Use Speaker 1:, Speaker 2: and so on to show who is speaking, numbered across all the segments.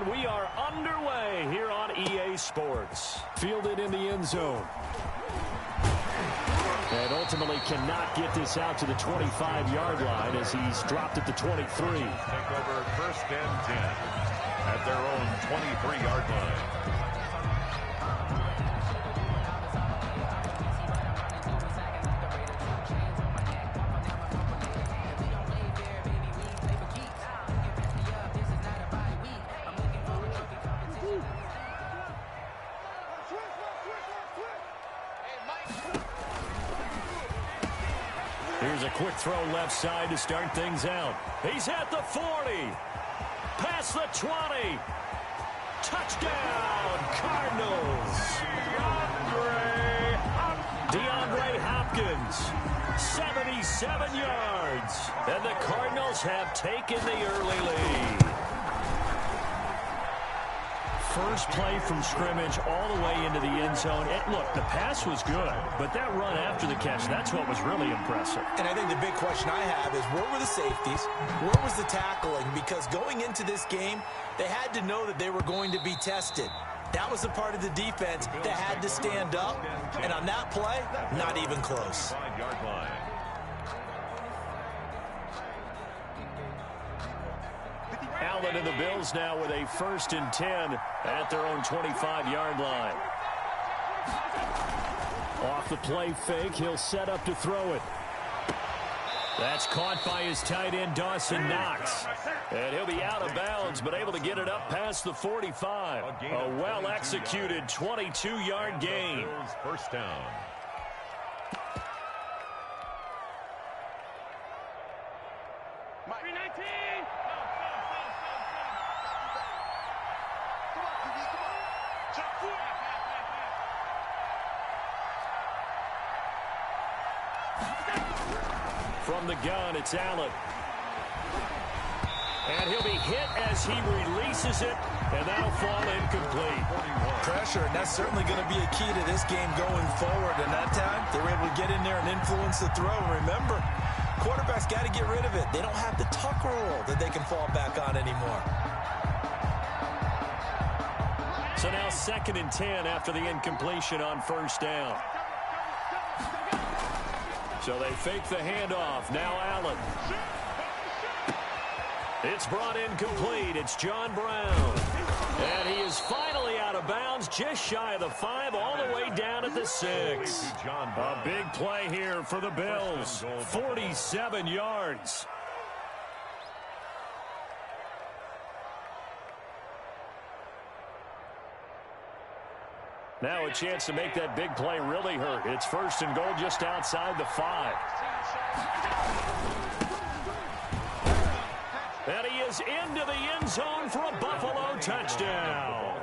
Speaker 1: And we are underway here on EA Sports. Fielded in the end zone. And ultimately cannot get this out to the 25-yard line as he's dropped at the 23.
Speaker 2: Take over first and 10 at their own 23-yard line.
Speaker 1: Here's a quick throw left side to start things out. He's at the 40. Past the 20. Touchdown, Cardinals. DeAndre Hopkins, 77 yards. And the Cardinals have taken the early lead. First play from scrimmage all the way into the end zone. Look, the pass was good, but that run after the catch, that's what was really impressive.
Speaker 3: And I think the big question I have is, where were the safeties? Where was the tackling? Because going into this game, they had to know that they were going to be tested. That was a part of the defense that had to stand up. And on that play, not even close.
Speaker 2: 5-yard line.
Speaker 1: Allen and the Bills now with a 1st and 10 at their own 25-yard line. Off the play fake, he'll set up to throw it. That's caught by his tight end, Dawson Knox. And he'll be out of bounds, but able to get it up past the 45. A well-executed 22-yard gain.
Speaker 2: First down.
Speaker 1: From the gun, it's Allen. And he'll be hit as he releases it, and that'll fall incomplete.
Speaker 3: Pressure, and that's certainly going to be a key to this game going forward. And that time, they were able to get in there and influence the throw. And remember, quarterbacks got to get rid of it. They don't have the tuck rule that they can fall back on anymore.
Speaker 1: So now 2nd and 10 after the incompletion on first down. So they fake the handoff. Now Allen. It's brought in complete. It's John Brown. And he is finally out of bounds, just shy of the 5, all the way down at the 6. A big play here for the Bills. 47 yards. Now a chance to make that big play really hurt. It's 1st and goal just outside the 5. And he is into the end zone for a Buffalo touchdown.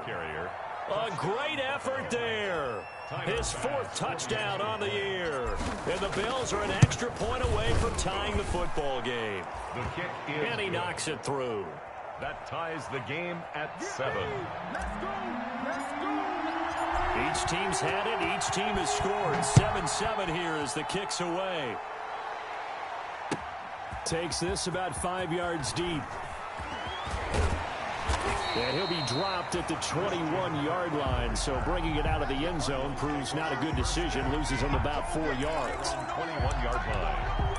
Speaker 1: A great effort there. His 4th touchdown on the year. And the Bills are an extra point away from tying the football game.
Speaker 2: The kick is
Speaker 1: and he knocks it through.
Speaker 2: That ties the game at 7.
Speaker 1: Each team's had it. Each team has scored. 7-7 here as the kick's away. Takes this about 5 yards deep. And he'll be dropped at the 21-yard line. So bringing it out of the end zone proves not a good decision. Loses him about 4 yards.
Speaker 2: 21-yard line.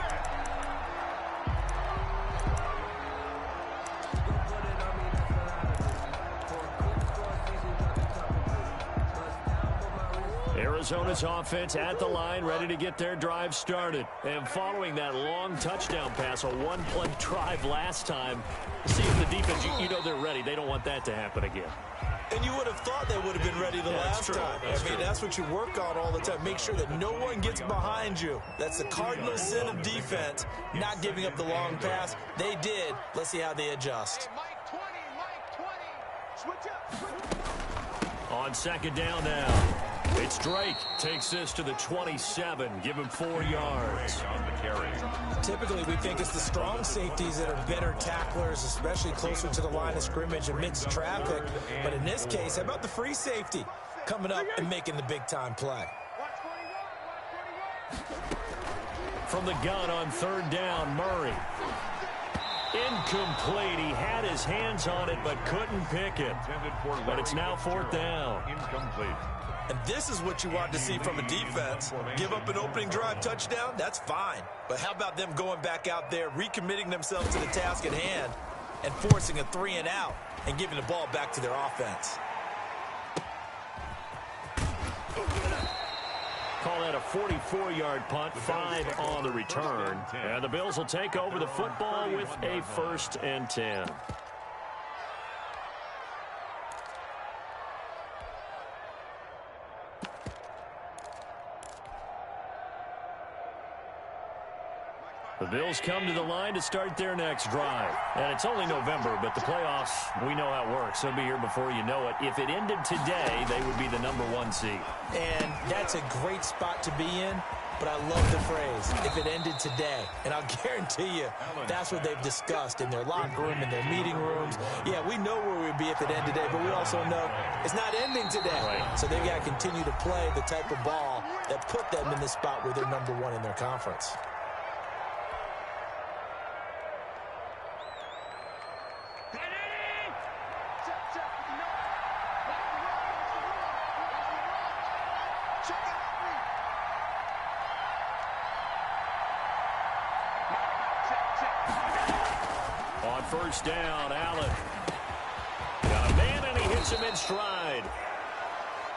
Speaker 1: Arizona's offense at the line, ready to get their drive started. And following that long touchdown pass, a one-play drive last time, seeing the defense, you know they're ready. They don't want that to happen again.
Speaker 3: And you would have thought they would have been ready the last time. That's what you work on all the time. Make sure that no one gets behind you. That's the cardinal sin of defense, not giving up the long pass. They did. Let's see how they adjust.
Speaker 1: On 2nd down now. It's Drake. Takes this to the 27. Give him 4 yards.
Speaker 2: On the carry.
Speaker 3: Typically, we think it's the strong safeties that are better tacklers, especially closer to the line of scrimmage amidst traffic. But in this case, how about the free safety coming up and making the big-time play?
Speaker 1: From the gun on 3rd down, Murray. Incomplete. He had his hands on it but couldn't pick it. But it's now fourth down.
Speaker 2: Incomplete.
Speaker 3: And this is what you want to see from a defense. Give up an opening drive touchdown, that's fine. But how about them going back out there, recommitting themselves to the task at hand, and forcing a 3-and-out and giving the ball back to their offense?
Speaker 1: Call that a 44-yard punt, 5 on the return. And the Bills will take over the football with a 1st and 10. The Bills come to the line to start their next drive. And it's only November, but the playoffs, we know how it works. They'll be here before you know it. If it ended today, they would be the #1 seed.
Speaker 3: And that's a great spot to be in, but I love the phrase, if it ended today. And I'll guarantee you, that's what they've discussed in their locker room, in their meeting rooms. Yeah, we know where we'd be if it ended today, but we also know it's not ending today.
Speaker 1: Right.
Speaker 3: So they've got to continue to play the type of ball that put them in the spot where they're #1 in their conference.
Speaker 1: On first down, Allen. Got a man, and he hits him in stride.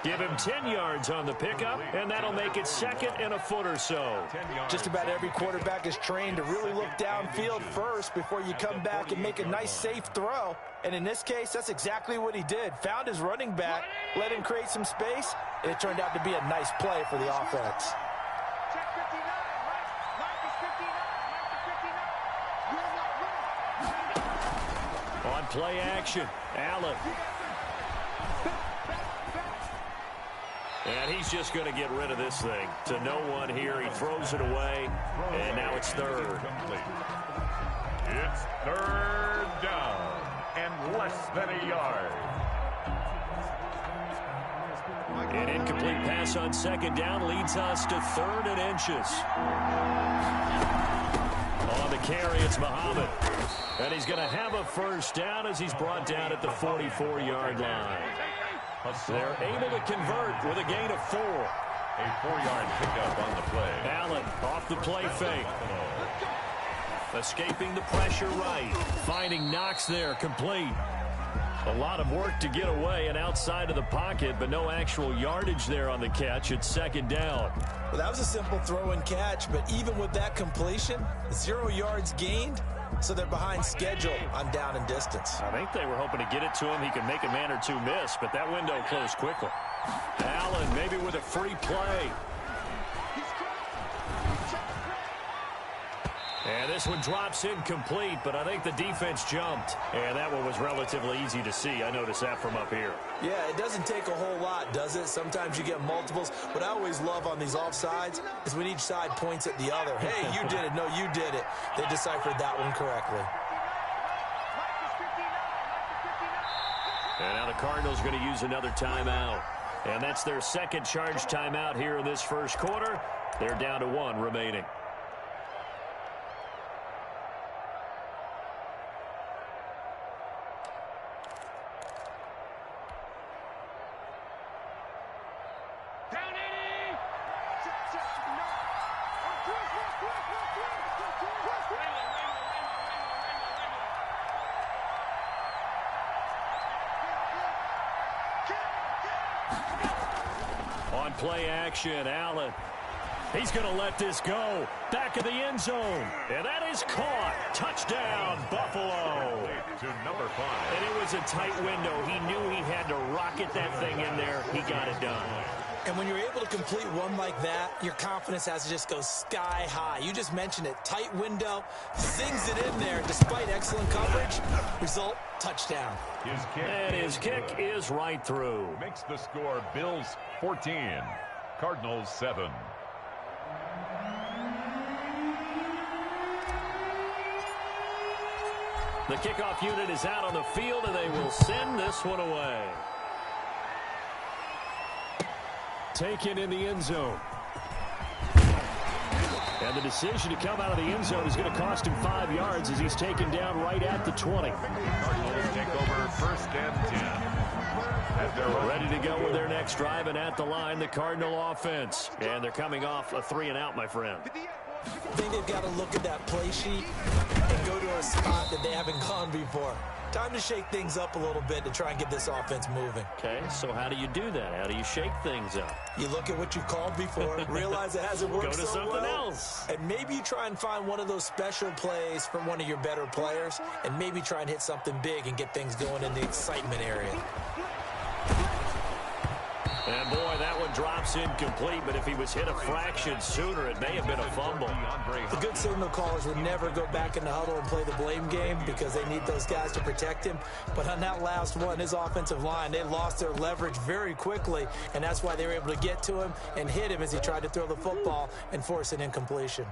Speaker 1: Give him 10 yards on the pickup, and that'll make it 2nd and a foot or so.
Speaker 3: Just about every quarterback is trained to really look downfield first before you come back and make a nice, safe throw. And in this case, that's exactly what he did. Found his running back, let him create some space, and it turned out to be a nice play for the offense.
Speaker 1: On play action, Allen. And he's just going to get rid of this thing. To no one here. He throws it away, and now it's 3rd.
Speaker 2: It's 3rd down and less than a yard.
Speaker 1: An incomplete pass on 2nd down leads us to 3rd and inches. On the carry, it's Muhammad. And he's going to have a 1st down as he's brought down at the 44-yard line. They're able to convert with a gain of 4.
Speaker 2: A 4-yard pickup on the play.
Speaker 1: Allen off the play fake. Escaping the pressure right. Finding Knox there, complete. A lot of work to get away and outside of the pocket, but no actual yardage there on the catch. It's 2nd down.
Speaker 3: Well, that was a simple throw and catch, but even with that completion, 0 yards gained, so they're behind schedule on down and distance.
Speaker 1: I think they were hoping to get it to him. He could make a man or two miss, but that window closed quickly. Allen maybe with a free play. And this one drops incomplete, but I think the defense jumped. And that one was relatively easy to see. I noticed that from up here.
Speaker 3: Yeah, it doesn't take a whole lot, does it? Sometimes you get multiples. What I always love on these offsides is when each side points at the other. Hey, you did it. No, you did it. They deciphered that one correctly.
Speaker 1: And now the Cardinals are going to use another timeout. And that's their 2nd charge timeout here in this 1st quarter. They're down to 1 remaining. On play action, Allen. He's going to let this go. Back of the end zone. And that is caught. Touchdown, Buffalo.
Speaker 2: To number 5.
Speaker 1: And it was a tight window. He knew he had to rocket that thing in there. He got it done.
Speaker 3: And when you're able to complete one like that, your confidence has to just go sky high. You just mentioned it. Tight window, sings it in there despite excellent coverage. Result, touchdown.
Speaker 2: His kick
Speaker 1: is right through.
Speaker 2: Makes the score Bills 14, Cardinals 7.
Speaker 1: The kickoff unit is out on the field, and they will send this one away. Taken in the end zone. And the decision to come out of the end zone is going to cost him 5 yards as he's taken down right at the 20.
Speaker 2: Cardinals take over 1st and 10.
Speaker 1: Ready to go with their next drive, and at the line, the Cardinal offense. And they're coming off a 3-and-out, my friend.
Speaker 3: I think they've got to look at that play sheet and go to a spot that they haven't gone before. Time to shake things up a little bit to try and get this offense moving.
Speaker 1: Okay, so how do you do that? How do you shake things up?
Speaker 3: You look at what you called before, realize it hasn't worked
Speaker 1: Go to
Speaker 3: so
Speaker 1: something
Speaker 3: well,
Speaker 1: else.
Speaker 3: and maybe you try and find one of those special plays from one of your better players, and maybe try and hit something big and get things going in the excitement area.
Speaker 1: And boy, that one drops incomplete, but if he was hit a fraction sooner, it may have been a fumble.
Speaker 3: The good signal callers would never go back in the huddle and play the blame game because they need those guys to protect him. But on that last one, his offensive line, they lost their leverage very quickly, and that's why they were able to get to him and hit him as he tried to throw the football and force an incompletion.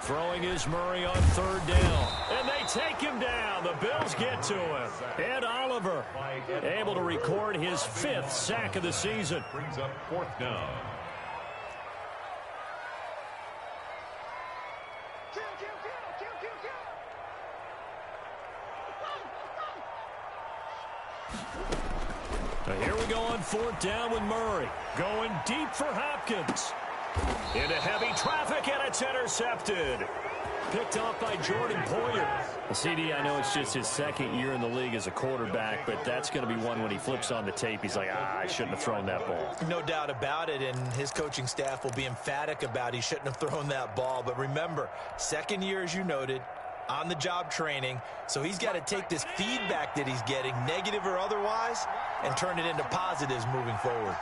Speaker 1: Throwing is Murray on 3rd down. And they take him down. The Bills get to him. Ed Oliver able to record his 5th sack of the season.
Speaker 2: Brings up 4th down.
Speaker 1: Now here we go on 4th down with Murray. Going deep for Hopkins. Into heavy traffic, and it's intercepted. Picked off by Jordan Poyer. CD, I know it's just his 2nd year in the league as a quarterback, but that's going to be one when he flips on the tape. He's like, I shouldn't have thrown that ball.
Speaker 3: No doubt about it, and his coaching staff will be emphatic about he shouldn't have thrown that ball. But remember, 2nd year, as you noted, on-the-job training, so he's got to take this feedback that he's getting, negative or otherwise, and turn it into positives moving forward.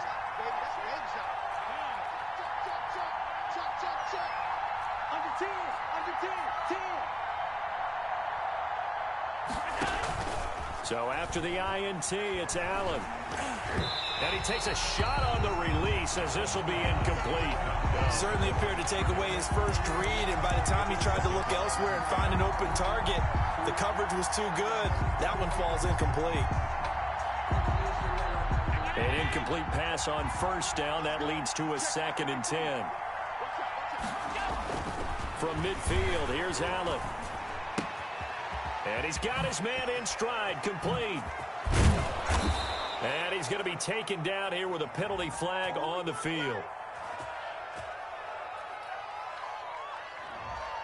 Speaker 1: So after the INT, it's Allen. And he takes a shot on the release as this will be incomplete.
Speaker 3: Certainly appeared to take away his first read, and by the time he tried to look elsewhere and find an open target, the coverage was too good. That one falls incomplete.
Speaker 1: An incomplete pass on 1st down. That leads to a 2nd and 10. From midfield, here's Allen. And he's got his man in stride, complete. And he's going to be taken down here with a penalty flag on the field.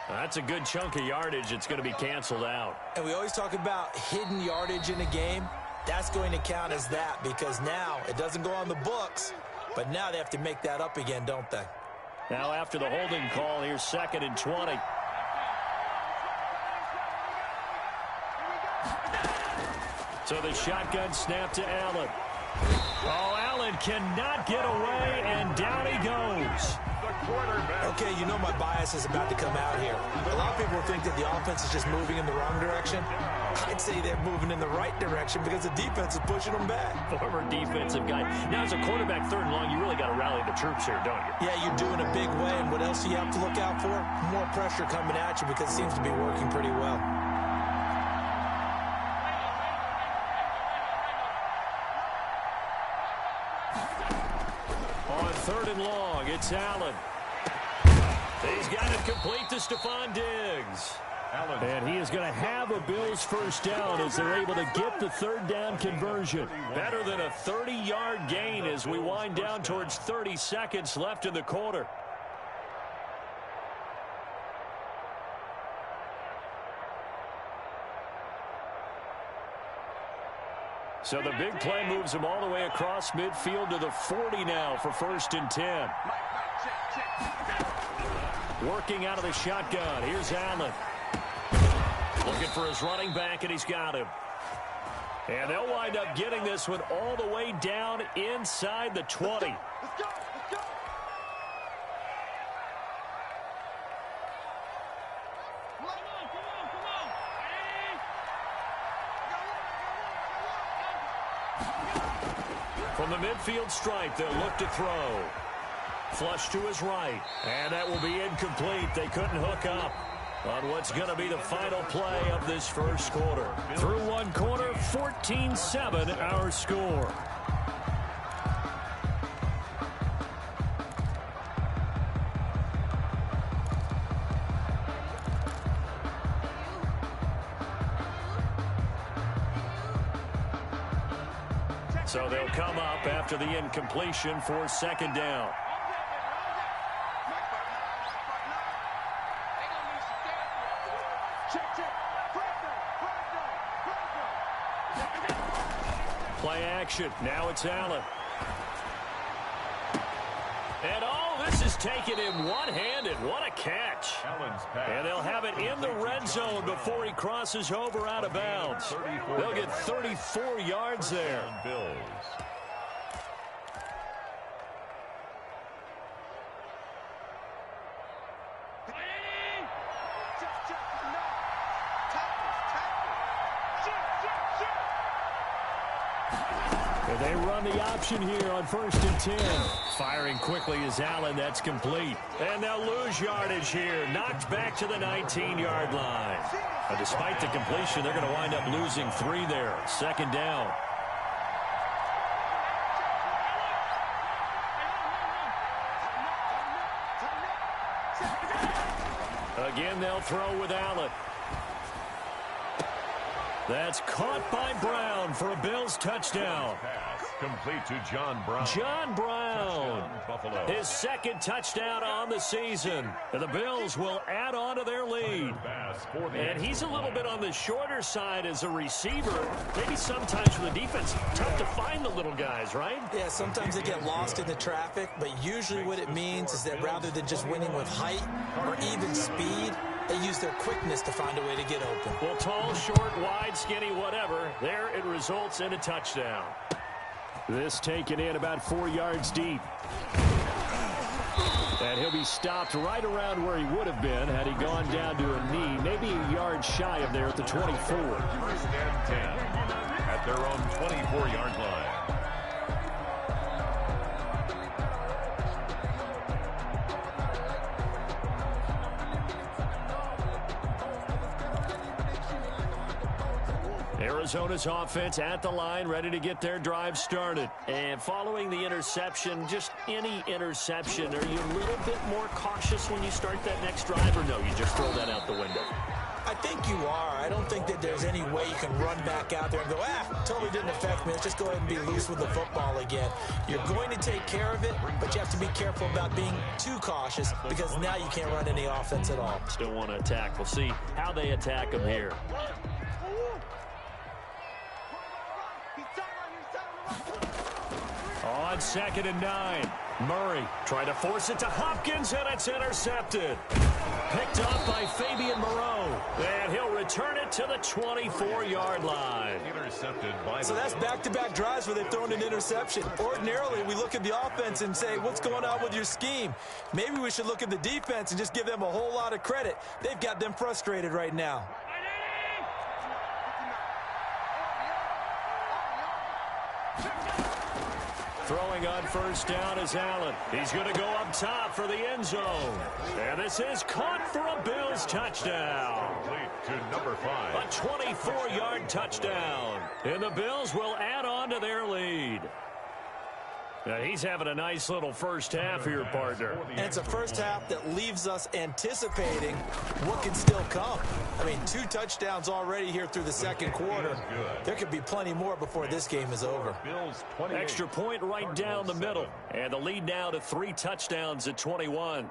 Speaker 1: That's a good chunk of yardage. It's going to be canceled out.
Speaker 3: And we always talk about hidden yardage in a game. That's going to count as that because now it doesn't go on the books, but now they have to make that up again, don't they?
Speaker 1: Now after the holding call, here's 2nd and 20. So the shotgun snap to Allen. Oh, Allen cannot get away, and down he goes.
Speaker 3: Okay, you know my bias is about to come out here. A lot of people think that the offense is just moving in the wrong direction. I'd say they're moving in the right direction because the defense is pushing them back.
Speaker 1: Former defensive guy. Now, as a quarterback 3rd and long, you really got to rally the troops here, don't you?
Speaker 3: Yeah, you do in a big way, and what else do you have to look out for? More pressure coming at you because it seems to be working pretty well.
Speaker 1: On 3rd and long, it's Allen. He's got it complete to Stephon Diggs. And he is going to have a Bills 1st down as they're able to get the 3rd down conversion. Better than a 30-yard gain as we wind down towards 30 seconds left in the quarter. So the big play moves him all the way across midfield to the 40 now for 1st and 10. Working out of the shotgun. Here's Allen. Looking for his running back, and he's got him. And they'll wind up getting this one all the way down inside the 20.
Speaker 4: Let's go.
Speaker 1: From the midfield stripe, they'll look to throw. Flush to his right, and that will be incomplete. They couldn't hook up on what's going to be the final play of this 1st quarter. Through 1 quarter, 14-7 our score. So they'll come up after the incompletion for second down. Play action. Now it's Allen. And this is taken in one-handed. What a catch. And they'll have it in the red zone before he crosses over out of bounds. They'll get 34 yards there. And they run the option here on 1st and 10. Firing quickly is Allen. That's complete. And they'll lose yardage here. Knocked back to the 19-yard line. Despite the completion, they're going to wind up losing 3 there. Second down. Again, they'll throw with Allen. That's caught by Brown for a Bills touchdown.
Speaker 2: Pass complete to John Brown.
Speaker 1: John Brown, his second touchdown on the season. And the Bills will add on to their lead. And he's a little bit on the shorter side as a receiver. Maybe sometimes for the defense, tough to find the little guys, right?
Speaker 3: Yeah, sometimes they get lost in the traffic, but usually what it means is that rather than just winning with height or even speed, they use their quickness to find a way to get open.
Speaker 1: Well, tall, short, wide, skinny, whatever. There it results in a touchdown. This taken in about 4 yards deep. And he'll be stopped right around where he would have been had he gone down to a knee, maybe a yard shy of there at the 24.
Speaker 2: 1st and 10 at their own 24-yard line.
Speaker 1: Arizona's offense at the line, ready to get their drive started. And following the interception, just any interception, are you a little bit more cautious when you start that next drive, or no, you just throw that out the window?
Speaker 3: I think you are. I don't think that there's any way you can run back out there and go, totally didn't affect me. Let's just go ahead and be loose with the football again. You're going to take care of it, but you have to be careful about being too cautious because now you can't run any offense at all.
Speaker 1: Still want to attack. We'll see how they attack him here. On 2nd and 9, Murray trying to force it to Hopkins, and it's intercepted. Picked up by Fabian Moreau, and he'll return it to the 24-yard line.
Speaker 2: Intercepted by
Speaker 3: so that's back-to-back drives where they've thrown an interception. Ordinarily, we look at the offense and say, what's going on with your scheme? Maybe we should look at the defense and just give them a whole lot of credit. They've got them frustrated right now.
Speaker 1: Throwing on 1st down is Allen. He's going to go up top for the end zone. And this is caught for a Bills touchdown.
Speaker 2: To number 5.
Speaker 1: A 24-yard touchdown. And the Bills will add on to their lead. Now, he's having a nice little first half here, partner.
Speaker 3: And it's a first half that leaves us anticipating what can still come. I mean, 2 touchdowns already here through the second quarter. There could be plenty more before this game is over.
Speaker 1: Extra point right down the middle. And the lead now to 3 touchdowns at 21.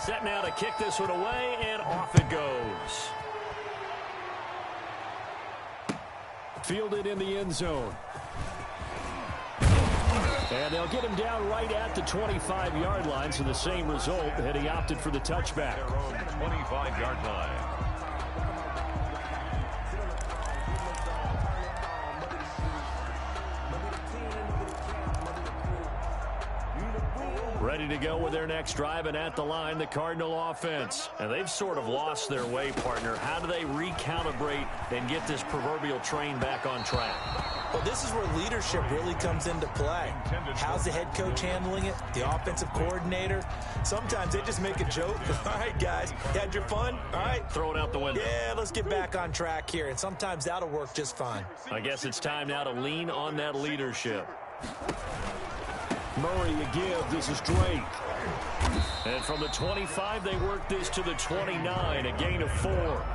Speaker 1: Set now to kick this one away, and off it goes. Fielded in the end zone. And they'll get him down right at the 25-yard line, so the same result had he opted for the touchback.
Speaker 2: Their own 25-yard line.
Speaker 1: Ready to go with their next drive, and at the line, the Cardinal offense. And they've sort of lost their way, partner. How do they recalibrate and get this proverbial train back on track?
Speaker 3: Well, this is where leadership really comes into play. How's the head coach handling it? The offensive coordinator? Sometimes they just make a joke. All right, guys, you had your fun? All right.
Speaker 1: Throw it out the window.
Speaker 3: Yeah, let's get back on track here. And sometimes that'll work just fine.
Speaker 1: I guess it's time now to lean on that leadership. Murray a give. This is Drake. And from the 25, they work this to the 29, a gain of 4.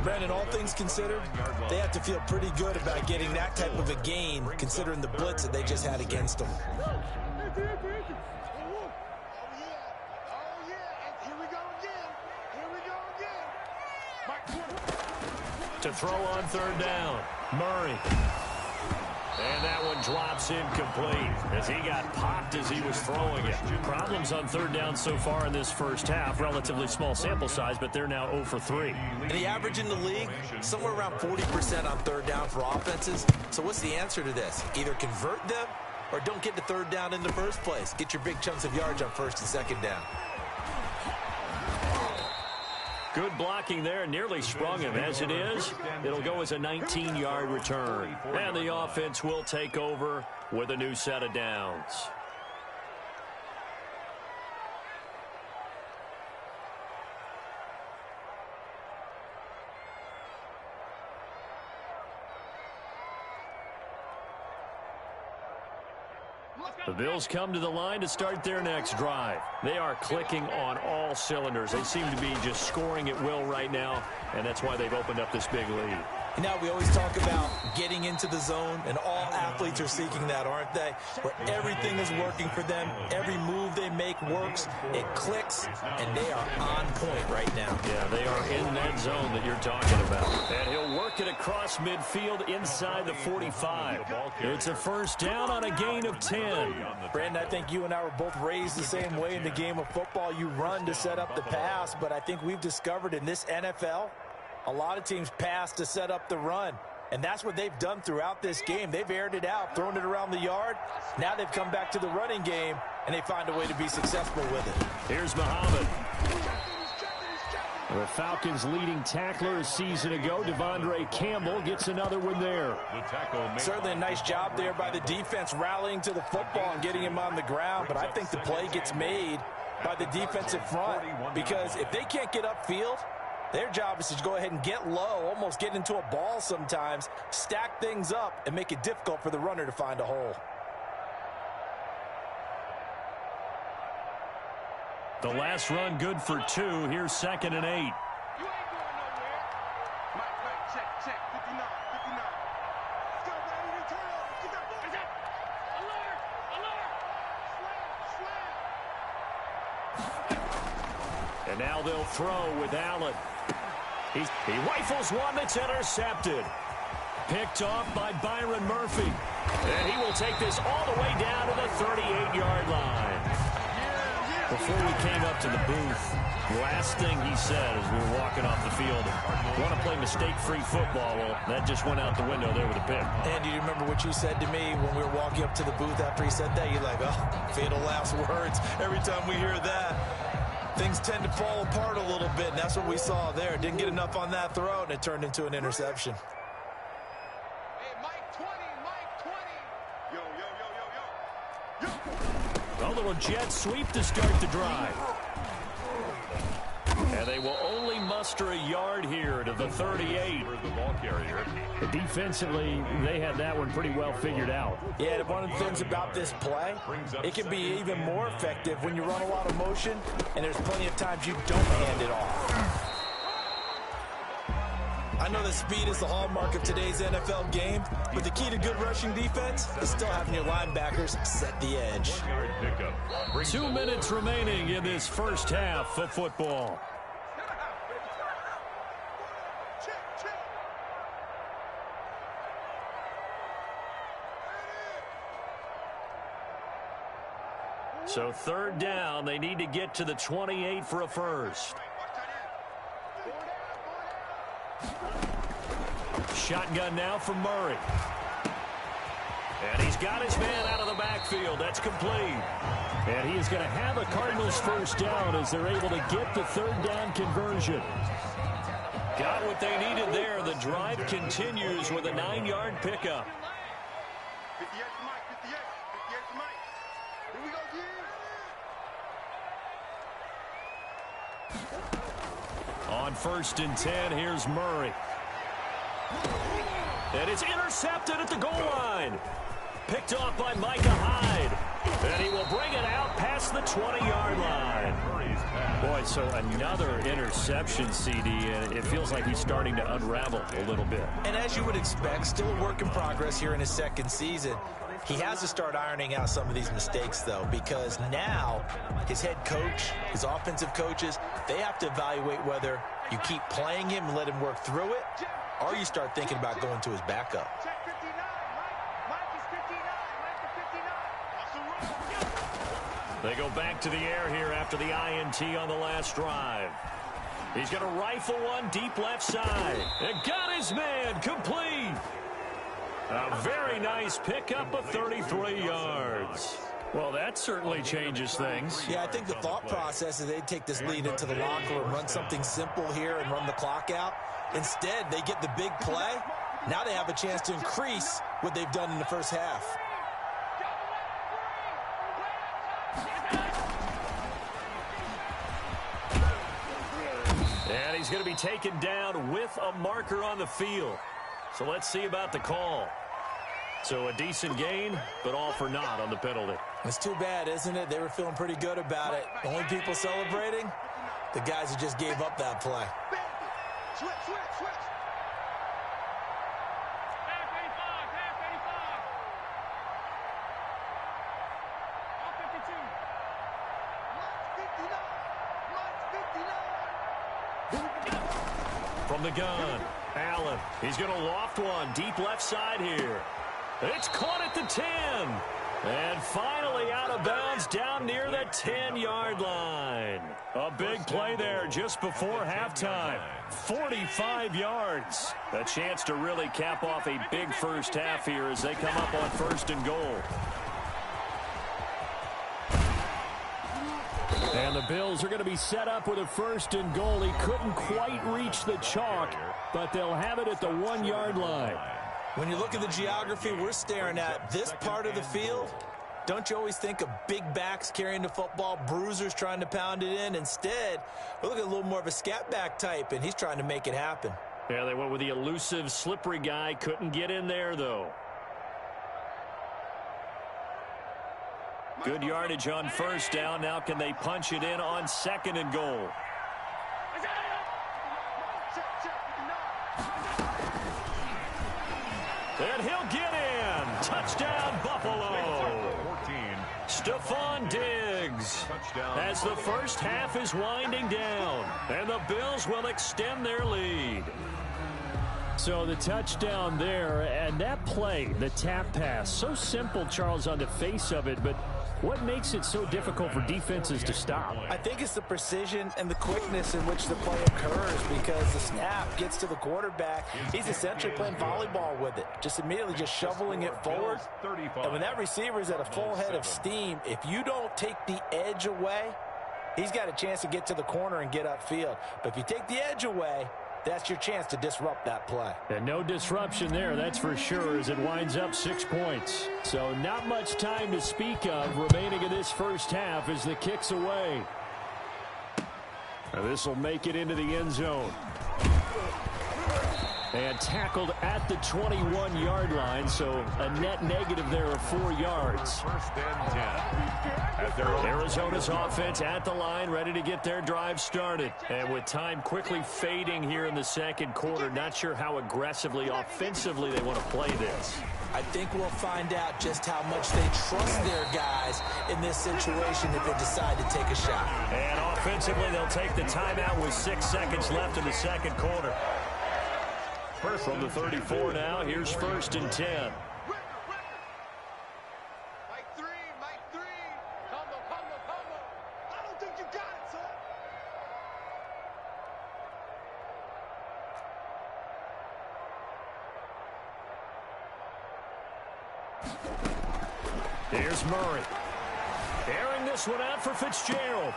Speaker 3: Brandon, all things considered, they have to feel pretty good about getting that type of a gain, considering the blitz that they just had against them.
Speaker 1: To throw on third down, Murray. And that one drops incomplete as he got popped as he was throwing it. Problems on third down so far in this first half. Relatively small sample size, but they're now 0 for 3.
Speaker 3: And the average in the league, somewhere around 40% on third down for offenses. So what's the answer to this? Either convert them or don't get to third down in the first place. Get your big chunks of yards on first and second down.
Speaker 1: Good blocking there, nearly sprung him. As it is, it'll go as a 19-yard return. And the offense will take over with a new set of downs. The Bills come to the line to start their next drive. They are clicking on all cylinders. They seem to be just scoring at will right now, and that's why they've opened up this big lead.
Speaker 3: Now, we always talk about getting into the zone, and all athletes are seeking that, aren't they? Where everything is working for them. Every move they make works. It clicks, and they are on point right now.
Speaker 1: Yeah, they are in that zone that you're talking about. And he'll work it across midfield inside the 45. It's a first down on a gain of 10.
Speaker 3: Brandon, I think you and I were both raised the same way in the game of football. You run to set up the pass, but I think we've discovered in this NFL, a lot of teams pass to set up the run, and that's what they've done throughout this game. They've aired it out, thrown it around the yard. Now they've come back to the running game, and they find a way to be successful with it.
Speaker 1: Here's Muhammad. The Falcons' leading tackler a season ago, Devondre Campbell, gets another one there.
Speaker 3: Certainly a nice job there by the defense, rallying to the football and getting him on the ground, but I think the play gets made by the defensive front, because if they can't get upfield, their job is to go ahead and get low, almost get into a ball sometimes, stack things up, and make it difficult for the runner to find a hole.
Speaker 1: The last run good for 2. Here's 2nd and 8. And now they'll throw with Allen. He rifles one that's intercepted. Picked off by Byron Murphy. And he will take this all the way down to the 38-yard line. Before we came up to the booth, the last thing he said as we were walking off the field, want to play mistake-free football. Well, that just went out the window there with a pick.
Speaker 3: And do you remember what you said to me when we were walking up to the booth after he said that? You're like, oh, fatal last words. Every time we hear that, things tend to fall apart a little bit, and that's what we saw there. Didn't get enough on that throw, and it turned into an interception.
Speaker 4: Hey, Mike 20, Mike 20. Yo, yo, yo, yo, yo.
Speaker 1: A little jet sweep to start the drive. And they will only muster a yard here to the 38.
Speaker 2: The ball carrier.
Speaker 1: Defensively, they had that one pretty well figured out.
Speaker 3: Yeah, one of the things about this play, it can be even more effective when you run a lot of motion, and there's plenty of times you don't hand it off. I know that speed is the hallmark of today's NFL game, but the key to good rushing defense is still having your linebackers set the edge.
Speaker 1: 2 minutes remaining in this first half of football. So 3rd down, they need to get to the 28 for a first. Shotgun now from Murray. And he's got his man out of the backfield. That's complete. And he is going to have a Cardinals first down as they're able to get the 3rd down conversion. Got what they needed there. The drive continues with a 9-yard pickup.
Speaker 4: 58 to Mike, 58 to Mike. Here we go,
Speaker 1: On 1st and 10, here's Murray. And it's intercepted at the goal line. picked off by Micah Hyde. And he will bring it out past the 20-yard line. Boy, so another interception, CD, and it feels like he's starting to unravel a little bit.
Speaker 3: And as you would expect, still a work in progress here in his second season. He has to start ironing out some of these mistakes, though, because now his head coach, his offensive coaches, they have to evaluate whether you keep playing him and let him work through it, or you start thinking about going to his backup.
Speaker 1: They go back to the air here after the INT on the last drive. He's going to rifle one deep left side. And got his man complete. A very nice pickup of 33 yards. Well, that certainly changes things.
Speaker 3: Yeah, I think the thought process is they'd take this lead into the locker room, run something simple here and run the clock out. Instead, they get the big play. Now they have a chance to increase what they've done in the first half.
Speaker 1: And he's going to be taken down with a marker on the field. So let's see about the call. So a decent gain, but all for naught on the penalty.
Speaker 3: It's too bad, isn't it? They were feeling pretty good about it. The only people celebrating, the guys who just gave up that play.
Speaker 4: Switch.
Speaker 1: From the gun, Allen. He's going to loft one deep left side here. It's caught at the 10. And finally out of bounds down near the 10-yard line. A big play there just before halftime. 45 yards. A chance to really cap off a big first half here as they come up on 1st and goal. And the Bills are going to be set up with a 1st and goal. He couldn't quite reach the chalk, but they'll have it at the 1-yard line.
Speaker 3: When you look at the geography we're staring at, this part of the field, don't you always think of big backs carrying the football, bruisers trying to pound it in? Instead, we're looking at a little more of a scat back type, and he's trying to make it happen.
Speaker 1: Yeah, they went with the elusive, slippery guy. Couldn't get in there, though. Good yardage on 1st down. Now can they punch it in on 2nd and goal? And he'll get in. Touchdown, Buffalo.
Speaker 2: 14.
Speaker 1: Stephon Diggs. As the first half is winding down. And the Bills will extend their lead. So the touchdown there, and that play, the tap pass, so simple, Charles, on the face of it, but what makes it so difficult for defenses to stop?
Speaker 3: I think it's the precision and the quickness in which the play occurs, because the snap gets to the quarterback. He's essentially playing volleyball with it, just immediately just shoveling it forward. And when that receiver is at a full head of steam, if you don't take the edge away, he's got a chance to get to the corner and get upfield. But if you take the edge away, that's your chance to disrupt that play.
Speaker 1: And no disruption there, that's for sure, as it winds up 6 points. So not much time to speak of remaining in this first half as the kick's away. Now this will make it into the end zone. And tackled at the 21-yard line, so a net negative there of 4 yards.
Speaker 2: 1st and 10. At their own
Speaker 1: Arizona's offense at the line, ready to get their drive started. And with time quickly fading here in the second quarter, not sure how aggressively, offensively they want to play this.
Speaker 3: I think we'll find out just how much they trust their guys in this situation if they decide to take a shot.
Speaker 1: And offensively, they'll take the timeout with 6 seconds left in the second quarter. From the 34 now, here's 1st and 10.
Speaker 4: Mike 3. Combo. I don't think you got it, son.
Speaker 1: Here's Murray. Airing this one out for Fitzgerald.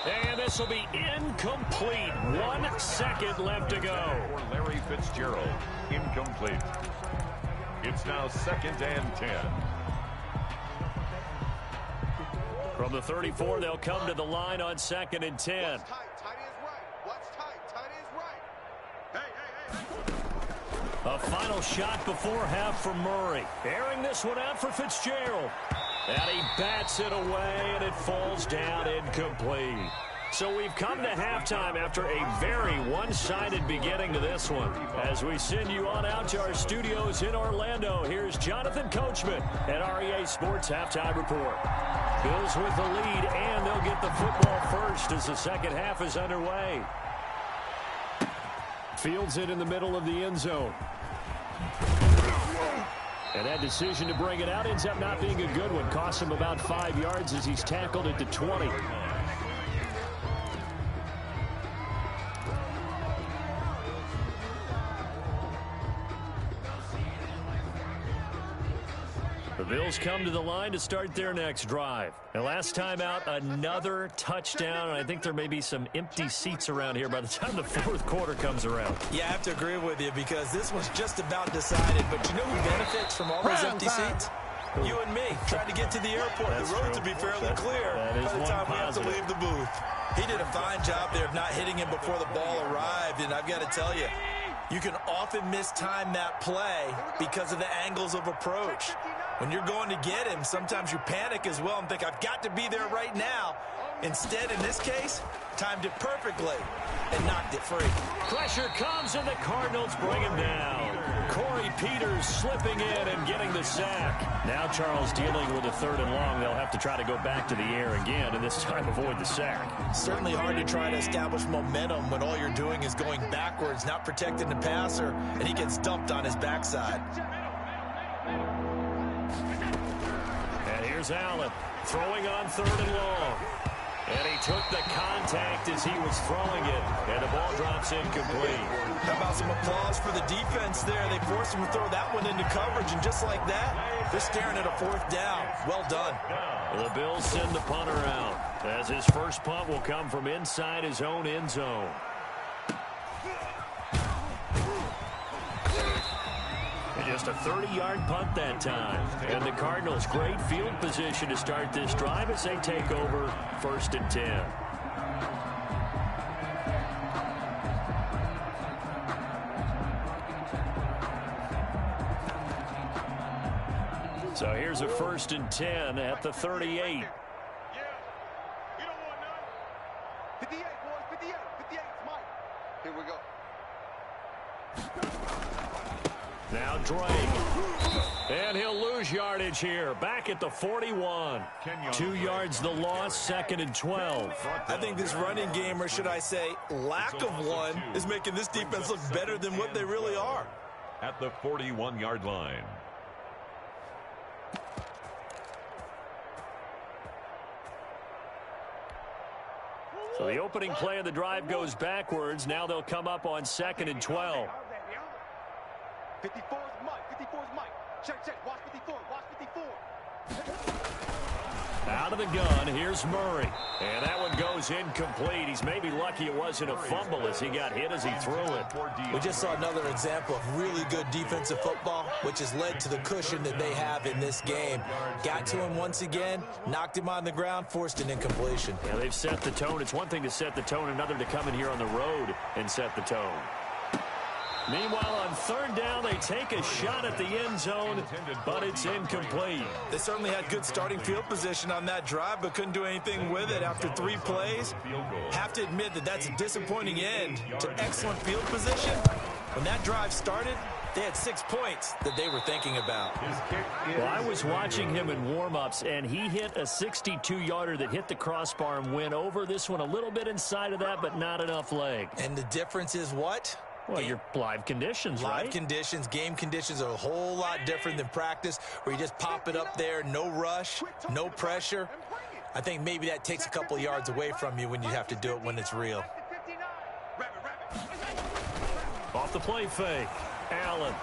Speaker 1: And this will be incomplete. 1 second left to go.
Speaker 2: for Larry Fitzgerald. Incomplete. It's now 2nd and 10.
Speaker 1: From the 34, they'll come to the line on 2nd and 10.
Speaker 4: What's tight? Tight is right. What's tight? Tight is right. Hey.
Speaker 1: A final shot before half for Murray. Airing this one out for Fitzgerald. And he bats it away, and it falls down incomplete. So we've come to halftime after a very one-sided beginning to this one. As we send you on out to our studios in Orlando, here's Jonathan Coachman at REA Sports Halftime Report. Bills with the lead, and they'll get the football first as the second half is underway. Fields it in the middle of the end zone. And that decision to bring it out ends up not being a good one. Costs him about 5 yards as he's tackled at the 20. The Bills come to the line to start their next drive. And last time out, another touchdown. And I think there may be some empty seats around here by the time the fourth quarter comes around.
Speaker 3: Yeah, I have to agree with you because this one's just about decided. But you know who benefits from all those empty seats? You and me, trying to get to the airport.
Speaker 1: That's
Speaker 3: the road
Speaker 1: true.
Speaker 3: to be fairly clear by the time we have to leave the booth. He did a fine job there of not hitting him before the ball arrived. And I've got to tell you, you can often mistime that play because of the angles of approach. When you're going to get him, sometimes you panic as well and think, I've got to be there right now. Instead, in this case, timed it perfectly and knocked it free.
Speaker 1: Pressure comes, and the Cardinals bring him down. Corey Peters slipping in and getting the sack. Now Charles dealing with a 3rd and long. They'll have to try to go back to the air again, and this time avoid the sack.
Speaker 3: Certainly hard to try to establish momentum when all you're doing is going backwards, not protecting the passer, and he gets dumped on his backside.
Speaker 1: And here's Allen throwing on 3rd and long. And he took the contact as he was throwing it, and the ball drops incomplete.
Speaker 3: How about some applause for the defense there? They forced him to throw that one into coverage, and just like that, they're staring at a 4th down. Well done.
Speaker 1: The Bills send the punter out, as his first punt will come from inside his own end zone. Just a 30-yard punt that time. And the Cardinals, great field position to start this drive as they take over 1st and 10. So here's a 1st and 10 at the 38.
Speaker 4: Yeah. You don't want none. 58, boys. 58. 58. Mike. Here we go.
Speaker 1: Now Drake. And he'll lose yardage here. Back at the 41. 2 yards the loss, 2nd and 12.
Speaker 3: I think this running game, or should I say lack of one, is making this defense look better than what they really are.
Speaker 2: At the 41-yard line.
Speaker 1: So the opening play of the drive goes backwards. Now they'll come up on 2nd and 12.
Speaker 4: 54 is Mike. 54 is Mike. Check. Watch 54. Watch 54.
Speaker 1: Out of the gun, here's Murray. And that one goes incomplete. He's maybe lucky it wasn't a fumble as he got hit as he threw it.
Speaker 3: We just saw another example of really good defensive football, which has led to the cushion that they have in this game. Got to him once again, knocked him on the ground, forced an incompletion.
Speaker 1: Yeah, they've set the tone. It's one thing to set the tone, another to come in here on the road and set the tone. Meanwhile, on 3rd down, they take a shot at the end zone, but it's incomplete.
Speaker 3: They certainly had good starting field position on that drive, but couldn't do anything with it after 3 plays. Have to admit that that's a disappointing end to excellent field position. When that drive started, they had 6 points that they were thinking about.
Speaker 1: Well, I was watching him in warm-ups, and he hit a 62-yarder that hit the crossbar and went over. This one a little bit inside of that, but not enough leg.
Speaker 3: And the difference is what?
Speaker 1: Well, your live conditions, right?
Speaker 3: Live conditions, game conditions are a whole lot different than practice, where you just pop it up there, no rush, no pressure. I think maybe that takes a couple yards away from you when you have to do it when it's real.
Speaker 1: Off the play fake, Allen.